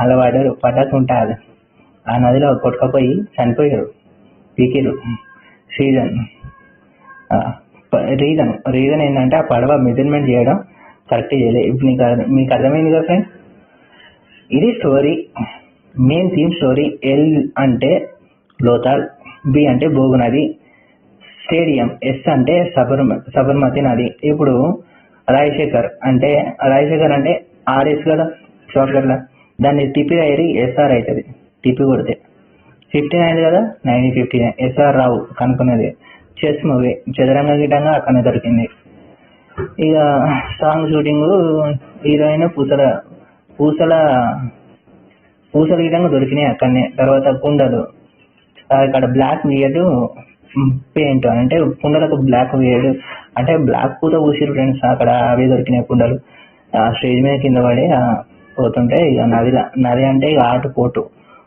[SPEAKER 1] అలా పడ్డారు. పడ్డకుంటా ఆ నదిలో కొట్టుకపోయి చనిపోయారు, పీకిరు. రీజన్ ఏంటంటే ఆ పడవ మెజర్మెంట్ చేయడం కరెక్ట్ చేయలేదు. ఇప్పుడు మీకు అర్థమైంది కదా ఫ్రెండ్స్. ఇది story, main theme story. L అంటే లోతాల్, బి అంటే బోగు నది, స్టేడియం, ఎస్ అంటే సబర్మతి నది. ఇప్పుడు రాజశేఖర్ అంటే ఆర్ఎస్ కదా షార్ట్కట్లా, దాన్ని టిపి అయ్యి ఎస్ఆర్ అవుతుంది. టిపి కొడితే 59 కదా, 1959. ఎస్ఆర్ రావు కనుక్కున్నది. చెస్ మూవీ చదరంగ గిటంగా అక్కడనే దొరికింది. ఇక సాంగ్ షూటింగ్, హీరోయిన్ పూసల విధంగా దొరికినాయి అక్కడనే. తర్వాత కుండలు, అక్కడ బ్లాక్ వేయడు పెయింట్, అంటే కుండలకు బ్లాక్ వేయడు, అంటే బ్లాక్ పూత పూసిరు ఫ్రెండ్స్. అక్కడ అవే దొరికినాయి కుండలు. స్టేజ్ మీద కింద పడి పోతుంటే ఇక నది అంటే ఇక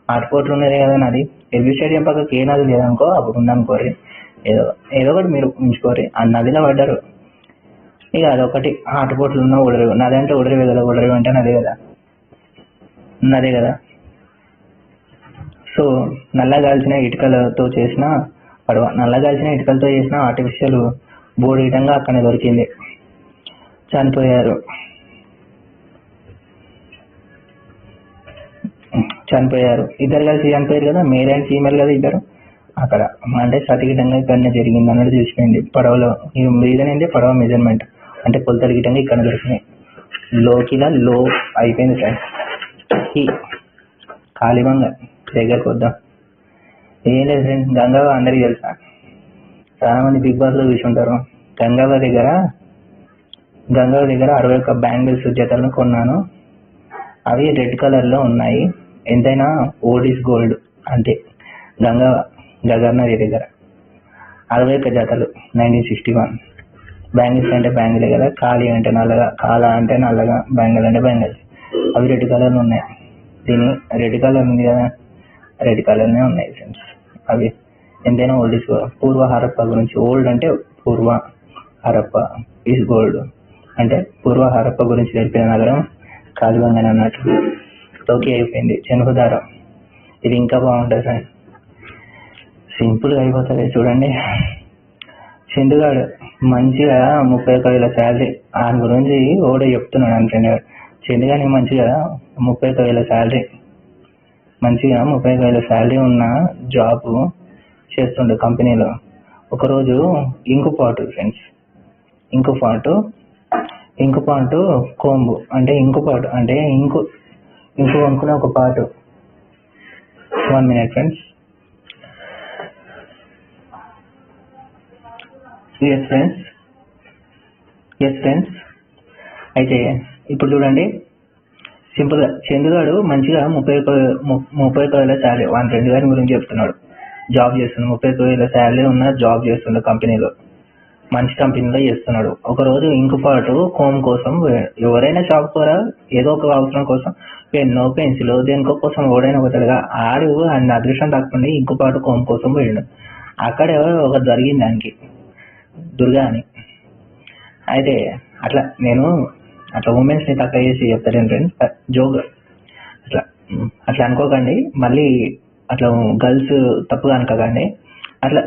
[SPEAKER 1] ఆటుపోట్లు ఉన్నది కదా నది. ఎల్బీ స్టేడియం పక్కకి ఏ నది లేదనుకో, అప్పుడు ఉందనుకోరి, ఏదో ఒకటి మీరు ఉంచుకోరి. ఆ నదిలో పడ్డారు. ఇక అదొకటి ఆటుపోట్లు ఉన్న ఉడరేవు. నది అంటే ఉడరేవే కదా, ఉడరేవు అంటే నదే కదా. సో నల్లగాల్చిన ఇటుకలతో చేసిన పడవ, నల్లగాల్చిన ఇటుకలతో చేసిన ఆర్టిఫిషియల్ బోర్డు విధంగా అక్కడ దొరికింది. చనిపోయారు. ఇద్దరు కలిసి చనిపోయారు కదా, మేల్ అండ్ ఫీమేల్ కదా ఇద్దరు. అక్కడ అంటే సతికిటంగా ఇక్కడనే జరిగింది అన్నట్టు తెలిసిపోయింది. పడవలో రీజన్ ఏంటి, పడవ మెజర్మెంట్ అంటే కొలతలు గిటంగా ఇక్కడ దొరికినాయి. లోకిలా లో అయిపోయింది ఫ్రెండ్స్. కాళీబంగ దగ్గరకు వద్దాం. ఏం లేదు ఫ్రెండ్స్, గంగావ అందరికి తెలుసా, చాలా మంది బిగ్ బాస్ లో చూసి ఉంటారు. గంగావ దగ్గర 61 బ్యాంగిల్స్ జతలను కొన్నాను. అవి రెడ్ కలర్ లో ఉన్నాయి. ఎంతైనా ఓల్డ్ ఈజ్ గోల్డ్ అంతే. గగర్నరీ దగ్గర 61 జతలు 1961. బ్యాంగిల్స్ అంటే బ్యాంగిలే కదా, కాళీ అంటే నల్లగా, కాల అంటే నల్లగా, బ్యాంగిల్ అంటే బ్యాంగిల్స్. అవి రెడ్ కలర్లో ఉన్నాయి. దీని రెడ్ కలర్ ఉంది కదా, రెడ్ కలర్నే ఉన్నాయి ఫ్రెండ్స్. అవి ఎంతైనా ఓల్డ్ ఈజ్ గోల్డ్. పూర్వ హరప్ప గురించి, ఓల్డ్ అంటే పూర్వ, హరప్ప ఈజ్ గోల్డ్ అంటే పూర్వ హరప్ప గురించి తెలిపిన నగరం కాళీబంగన్ అన్నట్టు. టోకీ అయిపోయింది. చెనుకుదారం ఇది ఇంకా బాగుంటుంది ఫ్రెండ్స్, సింపుల్గా అయిపోతుంది. చూడండి, చందుగాడు మంచిగా 31,000 శాలరీ. ఆయన గురించి ఓడే చెప్తున్నాడు అంటే చందుగానికి మంచిగా 31,000 శాలరీ, మంచిగా 31,000 శాలరీ ఉన్న జాబ్ చేస్తుండే కంపెనీలో. ఒకరోజు ఇంకుపాటు ఫ్రెండ్స్, ఇంకుపాటు కోంబు అంటే ఇంకుపాటు అంటే ఇంకు వంకున ఒక పాటు. 1 minute ఫ్రెండ్స్. ఎస్ ఫ్రెండ్స్ అయితే ఇప్పుడు చూడండి, సింపుల్గా చందుగాడు మంచిగా 30,000 శాలరీ, వాళ్ళ ఫ్రెండ్ గారి గురించి చెప్తున్నాడు. జాబ్ చేస్తున్నాడు, 30,000 శాలరీ ఉన్న జాబ్ చేస్తున్నాడు కంపెనీలో, మంచి కంపెనీలో చేస్తున్నాడు. ఒకరోజు ఇంకుపాటు కోమ్ కోసం ఎవరైనా షాప్ కూడా ఏదో ఒక అవసరం కోసం పెన్ను పెన్సిల్ దేనికో కోసం ఎవడైనా పోతాడుగా, ఆడు ఆయన అదృష్టం తప్పకుండా ఇంకుపాటు కోమ్ కోసం పోయాడు. అక్కడ ఒక జరిగింది దానికి దుర్గా అని. అయితే అట్లా నేను అట్లా ఉమెన్స్ని తక్కువ చేసి చెప్తాను ఫ్రెండ్స్, జోక్ అట్లా అనుకోకండి, మళ్ళీ అట్లా గర్ల్స్ తప్పుగా అనుకోకండి. అట్లా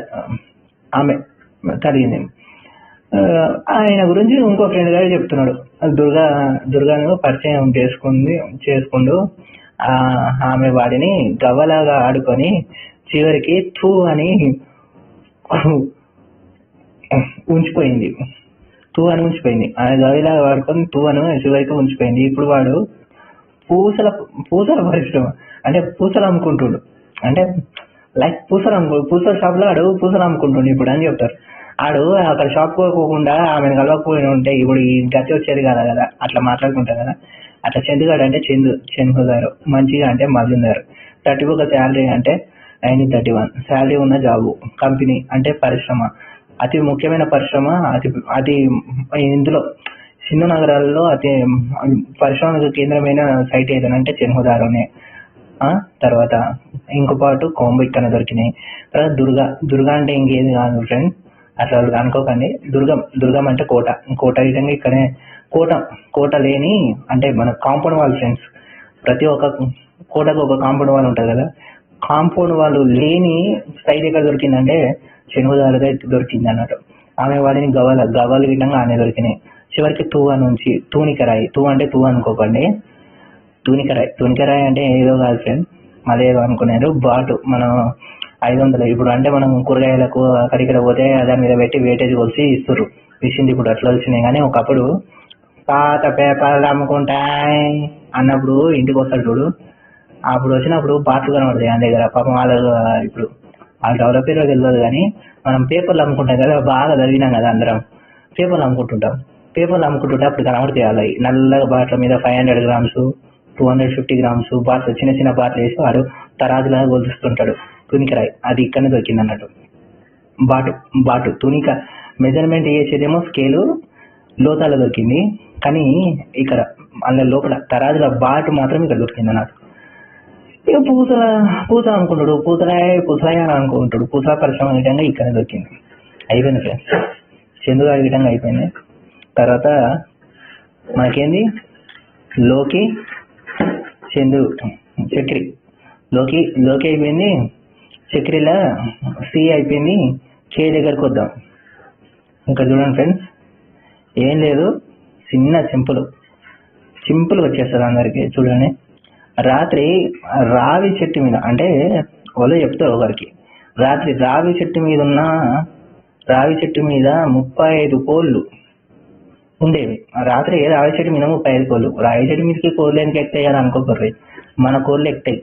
[SPEAKER 1] ఆమె కలిగింది. ఆయన గురించి ఇంకో ఫ్రెండ్ గారు చెప్తున్నాడు, దుర్గాను పరిచయం చేసుకుంటూ ఆమె వాడిని గవ్వలాగా ఆడుకొని చివరికి తూ అని ఉంచిపోయింది. ఆమె గవ్వలాగా ఆడుకొని తూ అని చివరికి ఉంచిపోయింది. ఇప్పుడు వాడు పూసల పరిశ్రమ అంటే పూసలు అమ్ముకుంటుండు, అంటే లైక్ పూసల షాప్ లో ఆడు పూసలు అమ్ముకుంటుండు ఇప్పుడు అని చెప్తారు. ఆడు అక్కడ షాప్ పోకుండా ఆమెను కలవకపోయి ఉంటే ఇప్పుడు ఈ గతి వచ్చేది కదా, అట్లా మాట్లాడుకుంటాం కదా. అట్లా చందుగాడు అంటే చందు గారు, మంచిగా అంటే మల్లిన్ గారు. 31 శాలరీ అంటే 31 శాలరీ ఉన్న జాబు, కంపెనీ అంటే పరిశ్రమ, అతి ముఖ్యమైన పరిశ్రమ. అతి ఇందులో సింధు నగరాల్లో అతి పరిశ్రమకు కేంద్రమైన సైట్ ఏదనంటే చెన్హుదారునే. తర్వాత ఇంకోపాటు కోంబు ఇక్కడ దొరికినాయి. తర్వాత దుర్గా అంటే ఇంకేది కాదు ఫ్రెండ్, అట్లా అనుకోకండి. దుర్గం అంటే కోట విధంగా ఇక్కడే కోట లేని అంటే మన కాంపౌండ్ వాల్ ఫ్రెండ్స్. ప్రతి ఒక్క కోటకు ఒక కాంపౌండ్ వాల్ ఉంటుంది కదా, కాంపౌండ్ వాళ్ళు లేని సైట్ ఎక్కడ దొరికిందంటే చెనుగుదారుగా దొరికింది అన్నట్టు. ఆమె వాడిని గవ్వల విధంగా ఆమె దొరికినాయి. చివరికి నుంచి తూనికరాయి, అంటే తూ అనుకోకండి, తూనికరాయి అంటే ఏదో కాదు ఫ్రెండ్, మళ్ళీ ఏదో అనుకున్నారు. బాటు మనం 500 ఇప్పుడు అంటే మనం కూరగాయలకు అక్కడిక్కడ పోతే దాని మీద పెట్టి వేటేజ్ కొలిసి ఇస్తారు, మిషన్లు ఇప్పుడు అట్లా వచ్చినాయి. కానీ ఒకప్పుడు పాత పేపర్లు అమ్ముకుంటాయి అన్నప్పుడు ఇంటికి వస్తాడు చూడు, అప్పుడు వచ్చినప్పుడు బాట్లు కనబడతాయి ఆయన దగ్గర. పాపం ఇప్పుడు వాళ్ళు డెవలప్ అయ్యో తెలియదు, కానీ మనం పేపర్లు అమ్ముకుంటాం కదా, బాగా చదివినాం కదా అందరం, పేపర్లు అమ్ముకుంటుంటే అప్పుడు కనబడతాయి అలా నల్లగా బాట్ల మీద 500 గ్రామ్స్ 250 గ్రామ్స్ బాట్లు, చిన్న బాట్లు వేసి వాడు తరాజులాగా కొలుస్తుంటాడు. తునికరాయి అది ఇక్కడనే దొరికింది అన్నట్టు. బాటు తునిక మెజర్మెంట్ చేసేదేమో స్కేలు లోతాలో దొరికింది, కానీ ఇక్కడ అందులో లోపల తరాజుల బాటు మాత్రం ఇక్కడ దొరికింది అన్నట్టు. ఇక పూసలు అనుకుంటాడు, పూసలాయ అనుకుంటాడు. పూసల పరిశ్రమ విధంగా ఇక్కడనే దొరికింది. అయిపోయింది ఫ్రెండ్స్, చందుగారి విధంగా అయిపోయింది. తర్వాత మనకేంది లోకి చందు చక్రి, లోకి అయిపోయింది. చక్రిలా సి అయిపోయింది. కే దగ్గరకు వద్దాం. ఇంకా చూడండి ఫ్రెండ్స్, ఏం లేదు, చిన్న సింపుల్ వచ్చేస్తుంది అందరికి. చూడండి, రాత్రి రావి చెట్టు మీద, అంటే వాళ్ళు చెప్తారు ఒకరికి, రాత్రి రావి చెట్టు మీద 35 కోళ్ళు ఉండేవి. రాత్రి రావి చెట్టు మీద 35 కోళ్ళు. రావి చెట్టు మీదకి కోళ్ళు ఎందుకు ఎక్కుతాయి అని అనుకోకర్రీ, మన కోళ్ళు ఎక్కుతాయి.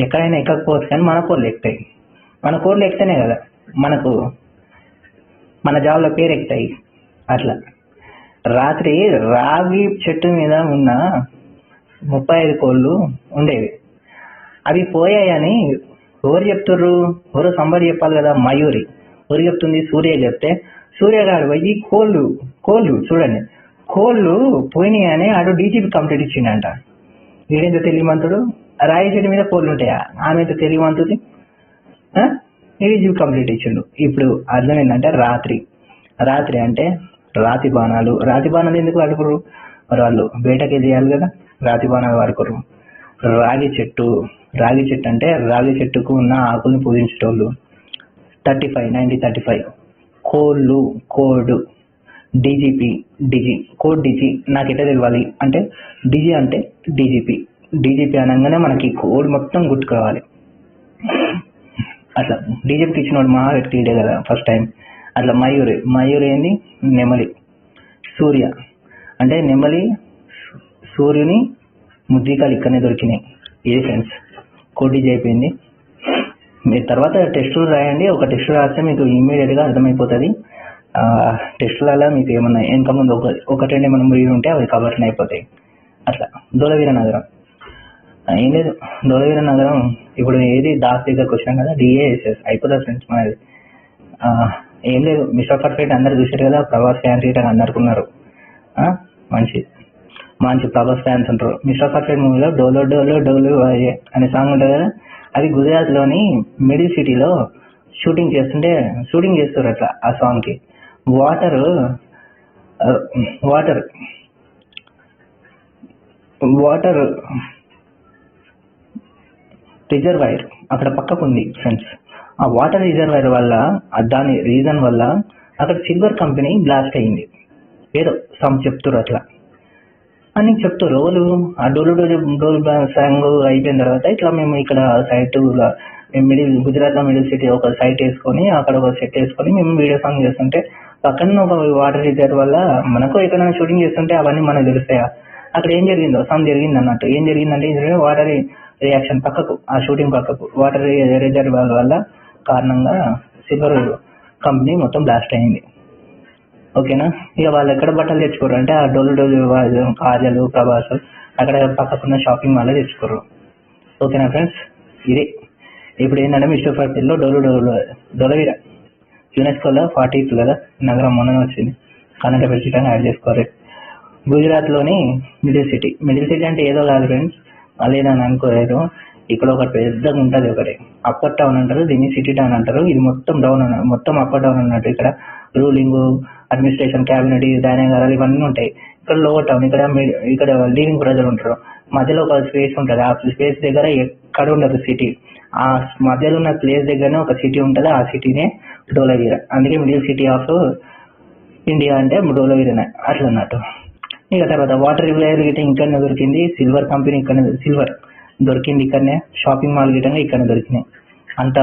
[SPEAKER 1] ఎక్కడైనా ఎక్కకపోవచ్చు, కానీ మన కోళ్ళు ఎక్కుతాయి. మన కోళ్ళు ఎక్కితేనే కదా మనకు మన జాబ్లో పేరు ఎక్కుతాయి. అట్లా రాత్రి రావి చెట్టు మీద ఉన్న 35 కోళ్ళు ఉండేవి. అవి పోయాయని ఎవరు చెప్తుర్రు? ఎవరో సంబడి చెప్పాలి కదా, మయూరి. ఎవరు చెప్తుంది? సూర్య చెప్తే సూర్యగాడు పోయి కోళ్ళు చూడండి, కోళ్ళు పోయినాయని ఆడు డీజీపీ కంప్లీట్ ఇచ్చిండంట. వీడేంత తెలియమంతుడు, రాయి చెట్టు మీద కోళ్ళు ఉంటాయా? ఆమె ఎంత తెలియమంతుంది, డీజీపీ కంప్లీట్ ఇచ్చిండు. ఇప్పుడు అర్థం ఏంటంటే రాత్రి అంటే రాతి బాణాలు ఎందుకు వాడుకోరు? మరి వాళ్ళు బయటకి చేయాలి కదా, రాతి బాణాలు వాడుకోరు. రాగి చెట్టు అంటే రాగి చెట్టుకు ఉన్న ఆకుల్ని పూజించేటోళ్ళు. 35 కోడ్ డిజి నాకు ఎట్లా తెలియాలి అంటే, డిజి అంటే డీజీపీ అనగానే మనకి కోడ్ మొత్తం గుర్తుకోవాలి. అట్లా డీజీపీకి ఇచ్చిన వాడు మా వ్యక్తి ఇదే కదా ఫస్ట్ టైం. అట్లా మయూరి ఏంది? నెమలి. సూర్య అంటే నెమలి, సూర్యుని ముద్రికాలు ఇక్కడనే దొరికినాయి. ఏ ఫ్రెండ్స్, కోడ్ డిజి అయిపోయింది. మీరు తర్వాత టెస్టులు రాయండి. ఒక టెస్ట్ రాస్తే మీకు ఇమ్మీడియట్గా అర్థమైపోతుంది. టెస్టులలో మీకు ఏమన్నా వెనక ముందు ఒకటి 2 ఏమైనా మురిగి ఉంటే అవి కవర్లు అయిపోతాయి. అట్లా ధోలవీర నగరం. ఏం లేదు, ధోలవీర నగరం ఇప్పుడు ఏది దాస్ దగ్గరకు వచ్చినాం కదా, డిఏఎస్ఎస్ అయిపోతుంది ఫ్రెండ్స్ మనది. ఏం లేదు, మిస్టర్ పర్ఫెక్ట్ అందరు చూసారు కదా, ప్రభాస్ ఫ్యాన్స్ గిట్ట అందరికి ఉన్నారు. మంచి మంచి ప్రభాస్ ఫ్యాన్స్ ఉంటారు. మిస్టర్ పర్ఫెక్ట్ మూవీలో డోలో డోలో డోలు అనే సాంగ్ ఉంటుంది కదా, అది గుజరాత్లోని మిడిల్ సిటీలో షూటింగ్ చేస్తారు అట్లా. ఆ సాంగ్కి వాటర్ వాటర్ వాటర్ రిజర్వాయర్ అక్కడ పక్కకు ఉంది ఫ్రెండ్స్. ఆ వాటర్ రిజర్వాయర్ వల్ల, దాని రీజన్ వల్ల అక్కడ సిల్వర్ కంపెనీ బ్లాస్ట్ అయింది. ఏదో సమ్ చెప్తారు అట్లా అని చెప్తారు వాళ్ళు. ఆ డోలు సాంగ్ అయిపోయిన తర్వాత ఇట్లా మేము ఇక్కడ సైట్ గుజరాత్ లో మిడిల్ సిటీ ఒక సైట్ వేసుకొని అక్కడ ఒక సెట్ వేసుకొని మేము వీడియో సాంగ్ చేస్తుంటే పక్కన ఒక వాటర్ రిజర్వ్ వల్ల మనకు ఎక్కడైనా షూటింగ్ చేస్తుంటే అవన్నీ మనకు తెలుస్తాయా, అక్కడ ఏం జరిగిందో సమ్ జరిగింది అన్నట్టు. ఏం జరిగిందంటే వాటర్ రియాక్షన్ పక్కకు, ఆ షూటింగ్ పక్కకు వాటర్ రిజర్వ్ వల్ల కారణంగా సిల్వర్ కంపెనీ మొత్తం బ్లాస్ట్ అయింది. ఓకేనా. ఇక వాళ్ళు ఎక్కడ బట్టలు తెచ్చుకోరు అంటే ఆ డోలు కాజలు ప్రభాస్ అక్కడ పక్కకున్న షాపింగ్ మాల్లో తెచ్చుకోరు. ఓకేనా ఫ్రెండ్స్. ఇది ఇప్పుడు ఏంటంటే మిస్టర్ పర్ఫెక్ట్లో ధోలవీర యునెస్కోలో 40th కదా నగరం మొన్న వచ్చింది, కన్నడ ఖచ్చితంగా యాడ్ చేసుకోవాలి. గుజరాత్లోని మిడిల్ సిటీ అంటే ఏదో కాదు ఫ్రెండ్స్, మళ్ళీ నన్ను అనుకోలేదు. ఇక్కడ ఒకటి పెద్దగా ఉంటుంది, ఒకటి అప్పర్ టౌన్ అంటారు, దీన్ని సిటీ టౌన్ అంటారు. ఇది మొత్తం డౌన్ మొత్తం అప్పర్ టౌన్ అన్నట్టు. ఇక్కడ రూలింగ్, అడ్మినిస్ట్రేషన్, క్యాబినెట్, ధాన్యగారాలు ఇవన్నీ ఉంటాయి. ఇక్కడ లోవర్ టౌన్, ఇక్కడ లీవింగ్ ప్రజలు ఉంటారు. మధ్యలో ఒక స్పేస్ ఉంటుంది, ఆ స్పేస్ దగ్గర ఎక్కడ ఉండదు సిటీ. ఆ మధ్యలో ఉన్న ప్లేస్ దగ్గరనే ఒక సిటీ ఉంటుంది, ఆ సిటీనే ధోలవీర. అందుకే మిడిల్ సిటీ ఆఫ్ ఇండియా అంటే ధోలవీరనే అట్లా అన్నట్టు. ఇక తర్వాత వాటర్ రిజర్వాయర్ గిట్ట ఇక్కడనే దొరికింది, సిల్వర్ కంపెనీ సిల్వర్ దొరికింది ఇక్కడనే, షాపింగ్ మాల్ గిట్టంగా ఇక్కడనే దొరికినాయి. అంత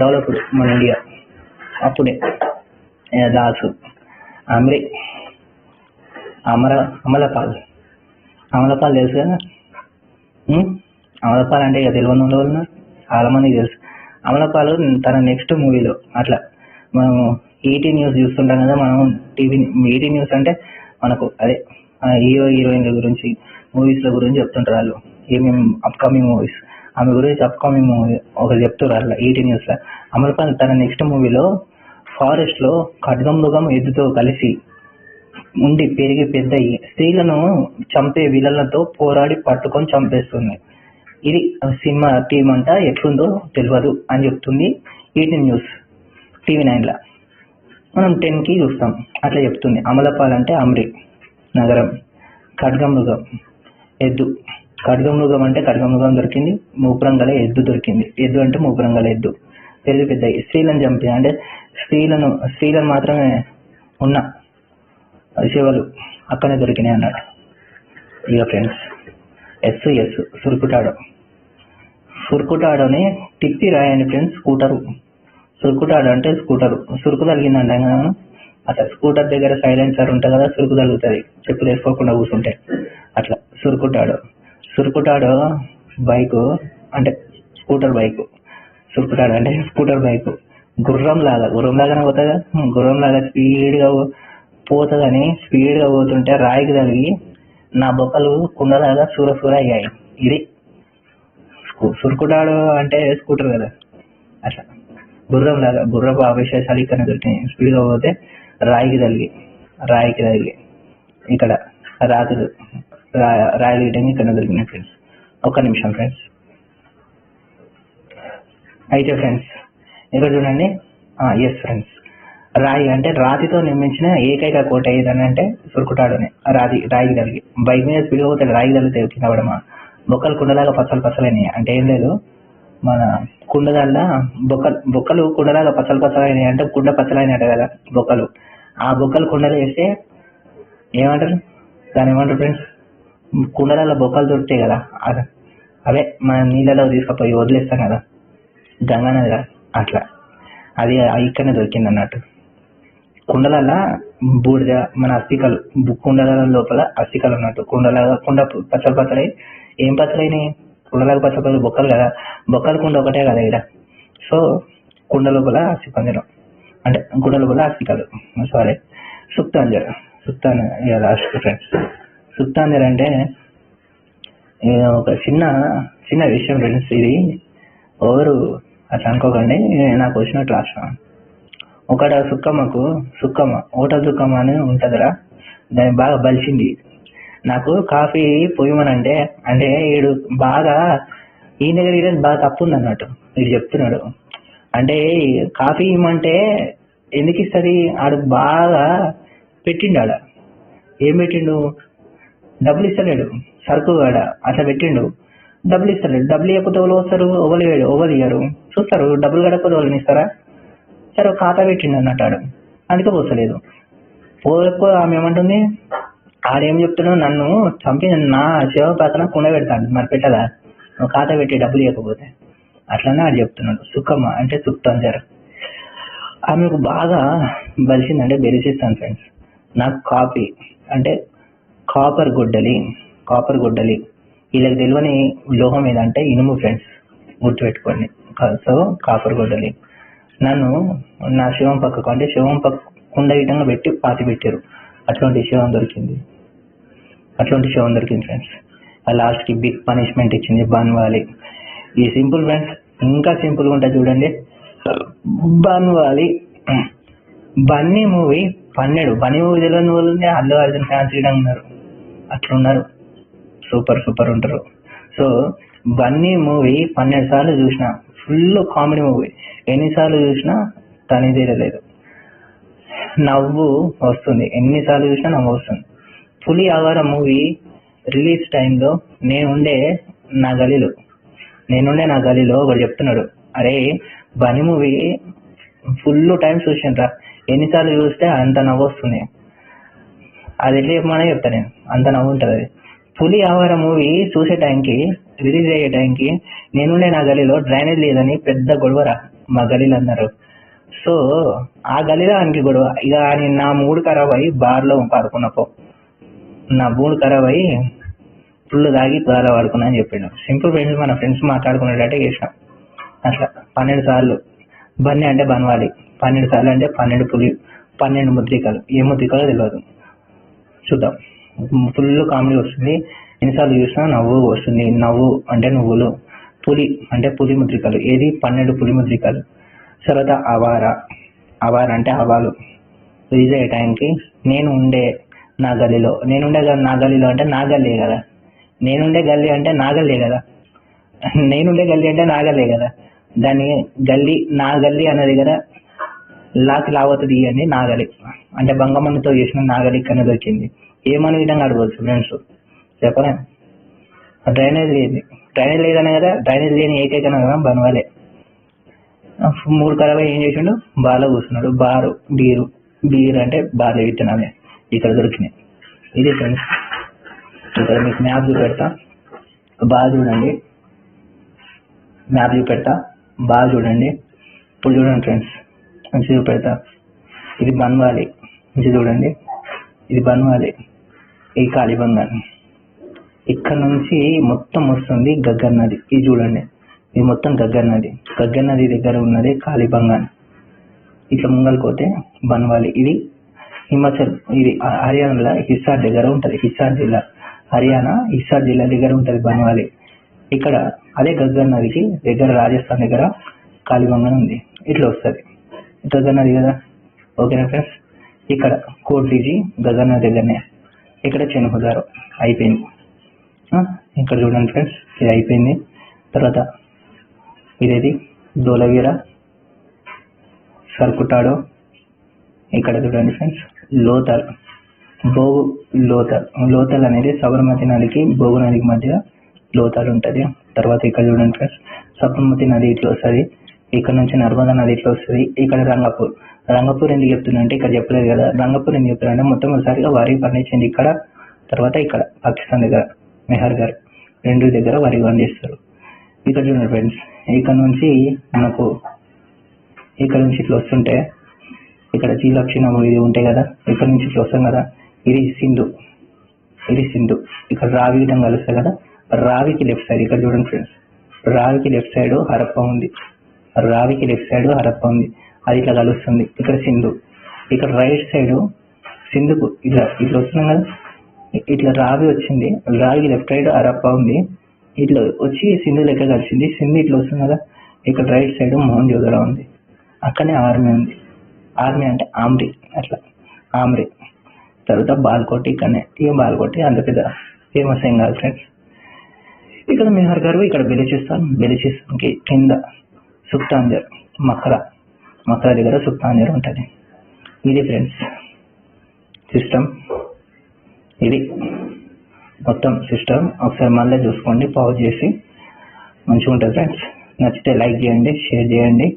[SPEAKER 1] డెవలప్డ్ మన ఇండియా అప్పుడే. దాసు అమరి అమలపాల్ తెలుసు కదా. అమలపాల్ అంటే ఇక తెలియని వాళ్ళు చాలా మందికి తెలుసు. అమలపాల్ తన నెక్స్ట్ మూవీలో అట్లా మనం ఈటీ న్యూస్ చూస్తుంటాం కదా, మనం టీవీ ఈటీ న్యూస్ అంటే మనకు అదే హీరోయిన్ల గురించి మూవీస్ల గురించి చెప్తుంటారు వాళ్ళు, ఏమేమి అప్కమింగ్ మూవీస్ ఆమె గురించి అప్కమింగ్ మూవీ ఒకటి చెప్తారు అట్లా ఈటీ న్యూస్లో. అమలపాల్ తన నెక్స్ట్ మూవీలో ఫారెస్ట్లో ఖడ్గమృగం ఎద్దుతో కలిసి ఉండి పెరిగి పెద్దయి స్త్రీలను చంపే విలన్లతో పోరాడి పట్టుకొని చంపేస్తుంది. ఇది సినిమా టీం అంట ఎట్లుందో తెలియదు అని చెప్తుంది ఈటీ న్యూస్ TV9లో. మనం 10కి చూస్తాం అట్లా చెప్తుంది. అమలపాల్ అంటే అమ్రి నగరం, ఖడ్గమృగం ఎద్దు. ఖడ్గమృగం అంటే ఖడ్గమృగం దొరికింది, మూపురం గల ఎద్దు దొరికింది. ఎద్దు అంటే మూపురం గల ఎద్దు పెరిగి పెద్దయి. స్త్రీలను చంపే అంటే స్త్రీలను మాత్రమే ఉన్న శివలు అక్కడనే దొరికినాయి అన్నాడు. ఇక ఫ్రెండ్స్ ఎస్ సురుకుటాడోని తిప్పి రాయండి ఫ్రెండ్స్. సురుకుటాడు అంటే స్కూటరు, సురుకు తగిలిందంట కదా. అట్లా స్కూటర్ దగ్గర సైలెన్సర్ ఉంటుంది కదా, సురుకు తగులుతుంది చెప్పులు వేసుకోకుండా కూర్చుంటే. అట్లా సురుకుటాడు బైకు అంటే స్కూటర్ బైకు. సురుకుటాడు అంటే స్కూటర్ బైకు గుర్రం లాగానే పోతుంది కదా, గుర్రం లాగా స్పీడ్గా పోతుందని స్పీడ్గా పోతుంటే రాయికి తగిలి నా బొక్కలు కుండలాగా సూర అయ్యాయి. ఇది సురుకుటాడు అంటే స్కూటర్ కదా. అట్లా గుర్రపు అవశేషాలు ఇక్కడ దొరికినాయి. స్పీడ్గా పోతే రాయికి తగిలి ఇక్కడ రాయలు గిట్టంగా ఇక్కడ దొరికినాయి ఫ్రెండ్స్. ఒక్క నిమిషం ఫ్రెండ్స్. అయితే ఫ్రెండ్స్ ఇక్కడ చూడండి. ఎస్ ఫ్రెండ్స్, రాయి అంటే రాతితో నిర్మించిన ఏకైక కోట ఏదని అంటే సురుకుటాడునే. రాయికి తగిలి బైక్ మీద స్పీడ్గా పోతే రాయికి తగిలితే కింద పడమా బొక్కలు కుండలాగా పచ్చలైనాయి. అంటే ఏం లేదు, మన కుండదల్లా బొక్కలు కుండలాగా పచ్చలైనాయి అంటే కుండ పచ్చలైనట్టు కదా బొక్కలు. ఆ బొక్కలు కుండలు వేస్తే ఏమంటారు, దాని ఏమంటారు ఫ్రెండ్స్, కుండలలో బొక్కలు దొరుకుతాయి కదా, అవే మన నీళ్ళలో తీసుకుపోయి వదిలేస్తాం కదా గంగా నదిలో. అట్లా అది ఇక్కడనే దొరికింది అన్నట్టు. కుండలల్లో బూడిద మన అస్థికలు, కుండల లోపల అస్థికలు అన్నట్టు. కుండ పచ్చలై ఏం పచ్చలైనాయి, కుండలాగా పచ్చపచ్చలు బొక్కలు కదా, బొక్కలు కుండ ఒకటే కదా ఇక్కడ. సో కుండ లోపల అస్థిపంజరం అంటే కుండ లోపల అస్థికలు. సుక్తాంజర్ లాస్ట్ ఫ్రెండ్స్. సుక్తాంజర్ అంటే ఒక చిన్న చిన్న విషయం ఫ్రెండ్స్, ఇది ఎవరు అట్లా అనుకోకండి, నాకు వచ్చినట్టు రాసిన. ఒకట సుక్కమ్మ హోటల్ సుక్కమ్మ అని ఉంటుందిరా, దాన్ని బాగా బలిసింది. నాకు కాఫీ పోయమనంటే అంటే వీడు బాగా ఈ దగ్గర ఈరోజు బాగా తప్పు ఉంది అన్నట్టు వీడు చెప్తున్నాడు. అంటే కాఫీ ఇవ్వమంటే ఎందుకు ఇస్తుంది, ఆడు బాగా పెట్టిండు. ఆడ ఏం పెట్టిండు, డబ్బులు ఇస్తలేడు, సరుకు కాడ అట్లా పెట్టిండు, డబ్బులు ఇస్తలేడు. డబ్బులు ఇవ్వకపోతే ఎవరు వస్తారు, ఎవరు ఇయ్యరు, చూస్తారు. డబ్బులు కడకపోతే వాళ్ళని ఇస్తారా? సరే ఖాతా పెట్టిండు అన్నట్టు ఆడు, అందుకే పోసలేదు. పోకపో ఆమె ఏమంటుంది, ఆడేం చెప్తున్నావు, నన్ను చంపి నా శివ పక్కన కుండ పెడతాడు, మరి పెట్టదా నువ్వు ఖాతా పెట్టి డబ్బులు ఇవ్వకపోతే? అట్లనే ఆడు చెప్తున్నాడు. సుక్కమ్మ అంటే సుక్తాంజర్. ఆమెకు బాగా బలిసిందంటే బెరిసిస్తాను ఫ్రెండ్స్. నాకు కాఫీ అంటే కాపర్ గొడ్డలి వీళ్ళకి తెలియని లోహం ఏదంటే ఇనుము ఫ్రెండ్స్, గుర్తుపెట్టుకోండి. సో కాపర్ గొడ్డలి నన్ను నా శివం పక్కకు అంటే శివం పక్క కుండ ఇటంగా పెట్టి పాతి పెట్టారు. అట్లాంటి శివం దొరికింది ఫ్రెండ్స్. ఆ లాస్ట్కి బిగ్ పనిష్మెంట్ ఇచ్చింది బన్వాలి. ఈ సింపుల్ ఫ్రెండ్స్, ఇంకా సింపుల్గా ఉంటుంది చూడండి. బన్వాలి బన్నీ మూవీ 12 బన్నీ మూవీ తెలియని వాళ్ళని అల్లు అర్జున్ ఫ్యాన్స్ ఉన్నారు, అట్లున్నారు, సూపర్ ఉంటారు. సో బన్నీ మూవీ 12 సార్లు చూసిన, ఫుల్ కామెడీ మూవీ. ఎన్నిసార్లు చూసినా తని తీరలేదు, నవ్వు వస్తుంది, ఎన్నిసార్లు చూసినా నవ్వు వస్తుంది. పులి ఆవార మూవీ రిలీజ్ టైంలో నేనుండే నా గలీలో ఒకడు చెప్తున్నాడు, అరే బన్నీ మూవీ ఫుల్ టైం చూసిండ్రా, ఎన్నిసార్లు చూస్తే అంత నవ్వు వస్తుంది. అది ఎట్లా చెప్పమనే చెప్తా నేను, అంత నవ్వు ఉంటుంది అది. పులి ఆవార మూవీ చూసే టైంకి, రిలీజ్ అయ్యే టైంకి నేనుండే నా గలీలో డ్రైనేజ్ లేదని పెద్ద గొడవరా మా గలీలు అన్నారు. సో ఆ గలీలో ఆయనకి గొడవ, ఇక నా మూడు ఖరాబ్ అయ్యి బార్లో పడుకున్నపో, నా మూడు ఖరాబ్ అయ్యి ఫుల్ తాగి బాగా పడుకున్నా అని చెప్పాడు. సింపుల్ ఫ్రెండ్స్, మన ఫ్రెండ్స్ మాట్లాడుకునేటట్టే చేసినాం. అట్లా 12 సార్లు బన్నీ అంటే బన్వాలి, 12 సార్లు అంటే 12 పులి, 12 ముద్రికలు. ఏ ముద్రికలో తెలియదు, చూద్దాం. ఫుల్ కామెడీ వస్తుంది, ఎన్నిసార్లు చూసినా నవ్వు వస్తుంది. నవ్వు అంటే నువ్వులు, పులి అంటే పులి ముద్రికలు. ఏది 12 పులి ముద్రికలు. తర్వాత అవార అంటే అవాలు. రిలీజ్ అయ్యే టైంకి నేనుండే నా గల్లీలో అంటే నా గల్లీ కదా, నేనుండే గల్లీ అంటే నా గల్లీ కదా, దాన్ని గల్లీ నా గల్లీ అన్నది కదా, లావతుంది అని నాగలి అంటే బంగమన్నతో చేసిన నాగలి కన్నా దొరికింది. ఏమని విధంగా అడగవచ్చు ఫ్రెండ్స్ చెప్పలే. డ్రైనేజ్ లేదనే కదా, డ్రైనేజ్ లేని ఏకైక నగరం బన్వాలే. 3 ఖరాబ్ ఏం చేసిండు, బార్లో కూర్చున్నాడు. బీరు అంటే బార్లే విత్తనాలే ఇక్కడ దొరికినాయి. ఇది ఫ్రెండ్స్, ఇక్కడ మీకు మ్యాప్ చూపెడతా, బాగా చూడండి. ఇప్పుడు చూడండి ఫ్రెండ్స్, మంచి చూపెడతా. ఇది బన్వాలి, మంచి చూడండి. ఇది బన్వాలి, ఈ కాళీబంగాన్. ఇక్కడ నుంచి మొత్తం వస్తుంది గగ్గర్ నది. ఇది చూడండి, ఇది మొత్తం గగ్గర్ నది దగ్గర ఉన్నది కాళీబంగాన్. ఇట్లా ముంగల్పోతే బన్వాలి. ఇది హిమాచల్, ఇది హర్యానాలో హిస్సార్ దగ్గర ఉంటుంది. హర్యానా హిస్సార్ జిల్లా దగ్గర ఉంటుంది బన్వాలి. ఇక్కడ అదే గగ్గర్ నదికి దగ్గర రాజస్థాన్ దగ్గర కాళీబంగాన్ ఉంది. ఇట్లా వస్తుంది గగ్గర్ నది కదా. ఓకేనా ఫ్రెండ్స్, ఇక్కడ కోట్లీజీ గగ్గర్ నది దగ్గరనే. ఇక్కడ చెనుహుదారు అయిపోయింది. ఇక్కడ చూడండి ఫ్రెండ్స్, ఇది అయిపోయింది. తర్వాత ఇదేది ధోలవీర, సర్కుటాడో. ఇక్కడ చూడండి ఫ్రెండ్స్, లోతల్ అనేది సబర్మతి నదికి బోగు నదికి మధ్య లోతల్ ఉంటుంది. తర్వాత ఇక్కడ చూడండి ఫ్రెండ్స్, సబర్మతి నది ఇట్లా వస్తుంది. ఇక్కడ నుంచి నర్మదా నది ఇట్లా వస్తుంది. ఇక్కడ రంగపూర్ ఎందుకు చెప్తుందంటే, ఇక్కడ చెప్పలేదు కదా, రంగపూర్ ఎందుకు చెప్తున్నారంటే మొట్టమొదటిసారిగా వరి పండించింది ఇక్కడ. తర్వాత ఇక్కడ పాకిస్తాన్ దగ్గర మెహర్ గారు 2 దగ్గర వరి పండిస్తారు. ఇక్కడ చూడండి ఫ్రెండ్స్, ఇక్కడ నుంచి ఇట్లా వస్తుంటే, ఇక్కడ జీలక్షణం ఇది ఉంటాయి కదా, ఇక్కడ నుంచి ఇట్లా వస్తాం కదా, ఇది సింధు. ఇక్కడ రావి గిటం కలుస్తాయి కదా, రావికి లెఫ్ట్ సైడ్ ఇక్కడ చూడండి ఫ్రెండ్స్, రావికి లెఫ్ట్ సైడ్ హరప్ప ఉంది. అది ఇట్లా కలుస్తుంది. ఇక్కడ సింధు. ఇక్కడ రైట్ సైడ్ సింధుకు ఇట్లా వస్తున్నాం కదా, ఇట్లా రావి వచ్చింది, రావికి లెఫ్ట్ సైడ్ అరప్ప ఉంది, ఇట్లా వచ్చి సింధు లెక్క కలిసింది. సింధు ఇట్లా వస్తుంది కదా, ఇక్కడ రైట్ సైడ్ మోహన్ జోదరా ఉంది, అక్కడనే ఆర్మీ ఉంది. ఆర్మీ అంటే ఆమ్రి, అట్లా ఆమ్రి. తర్వాత బాల్కోటి ఇక్కడనే, ఇక బాల్కోటి అంత పెద్ద ఫేమస్ ఏం కాదు ఫ్రెండ్స్. ఇక్కడ మెహర్ గారు, ఇక్కడ బెలిచిస్తాన్కి కింద సుక్తాంజర్, మక్రా దగ్గర సుక్తాంజర్ ఉంటుంది. ఇది ఫ్రెండ్స్ సిస్టమ్, ఇది మొత్తం సిస్టమ్. ఒకసారి మళ్ళీ చూసుకోండి, పాజ్ చేసి. మంచిగా ఉంటుంది ఫ్రెండ్స్. నచ్చితే లైక్ చేయండి, షేర్ చేయండి.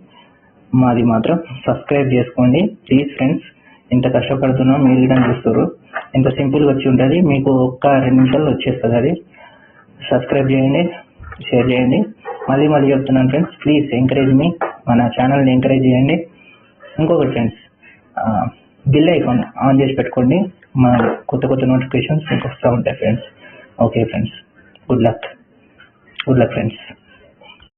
[SPEAKER 1] మాది మాత్రం సబ్స్క్రైబ్ చేసుకోండి ప్లీజ్ ఫ్రెండ్స్. ఇంత కష్టపడుతున్నాం, మీరు కూడా చూస్తారు. ఇంత సింపుల్గా వచ్చి ఉంటుంది, మీకు ఒక్క 2 నిమిషాల్లో వచ్చేస్తుంది. అది సబ్స్క్రైబ్ చేయండి, షేర్ చేయండి. మళ్ళీ చెప్తున్నాను ఫ్రెండ్స్, ప్లీజ్ ఎంకరేజ్ మీ, మన ఛానల్ని ఎంకరేజ్ చేయండి. ఇంకొకటి ఫ్రెండ్స్, బిల్ ఐకాన్ ఆన్ చేసి పెట్టుకోండి, మా కొత్త నోటిఫికేషన్స్ మీకు వస్తూ ఉంటాయి friends. Okay friends, good luck friends.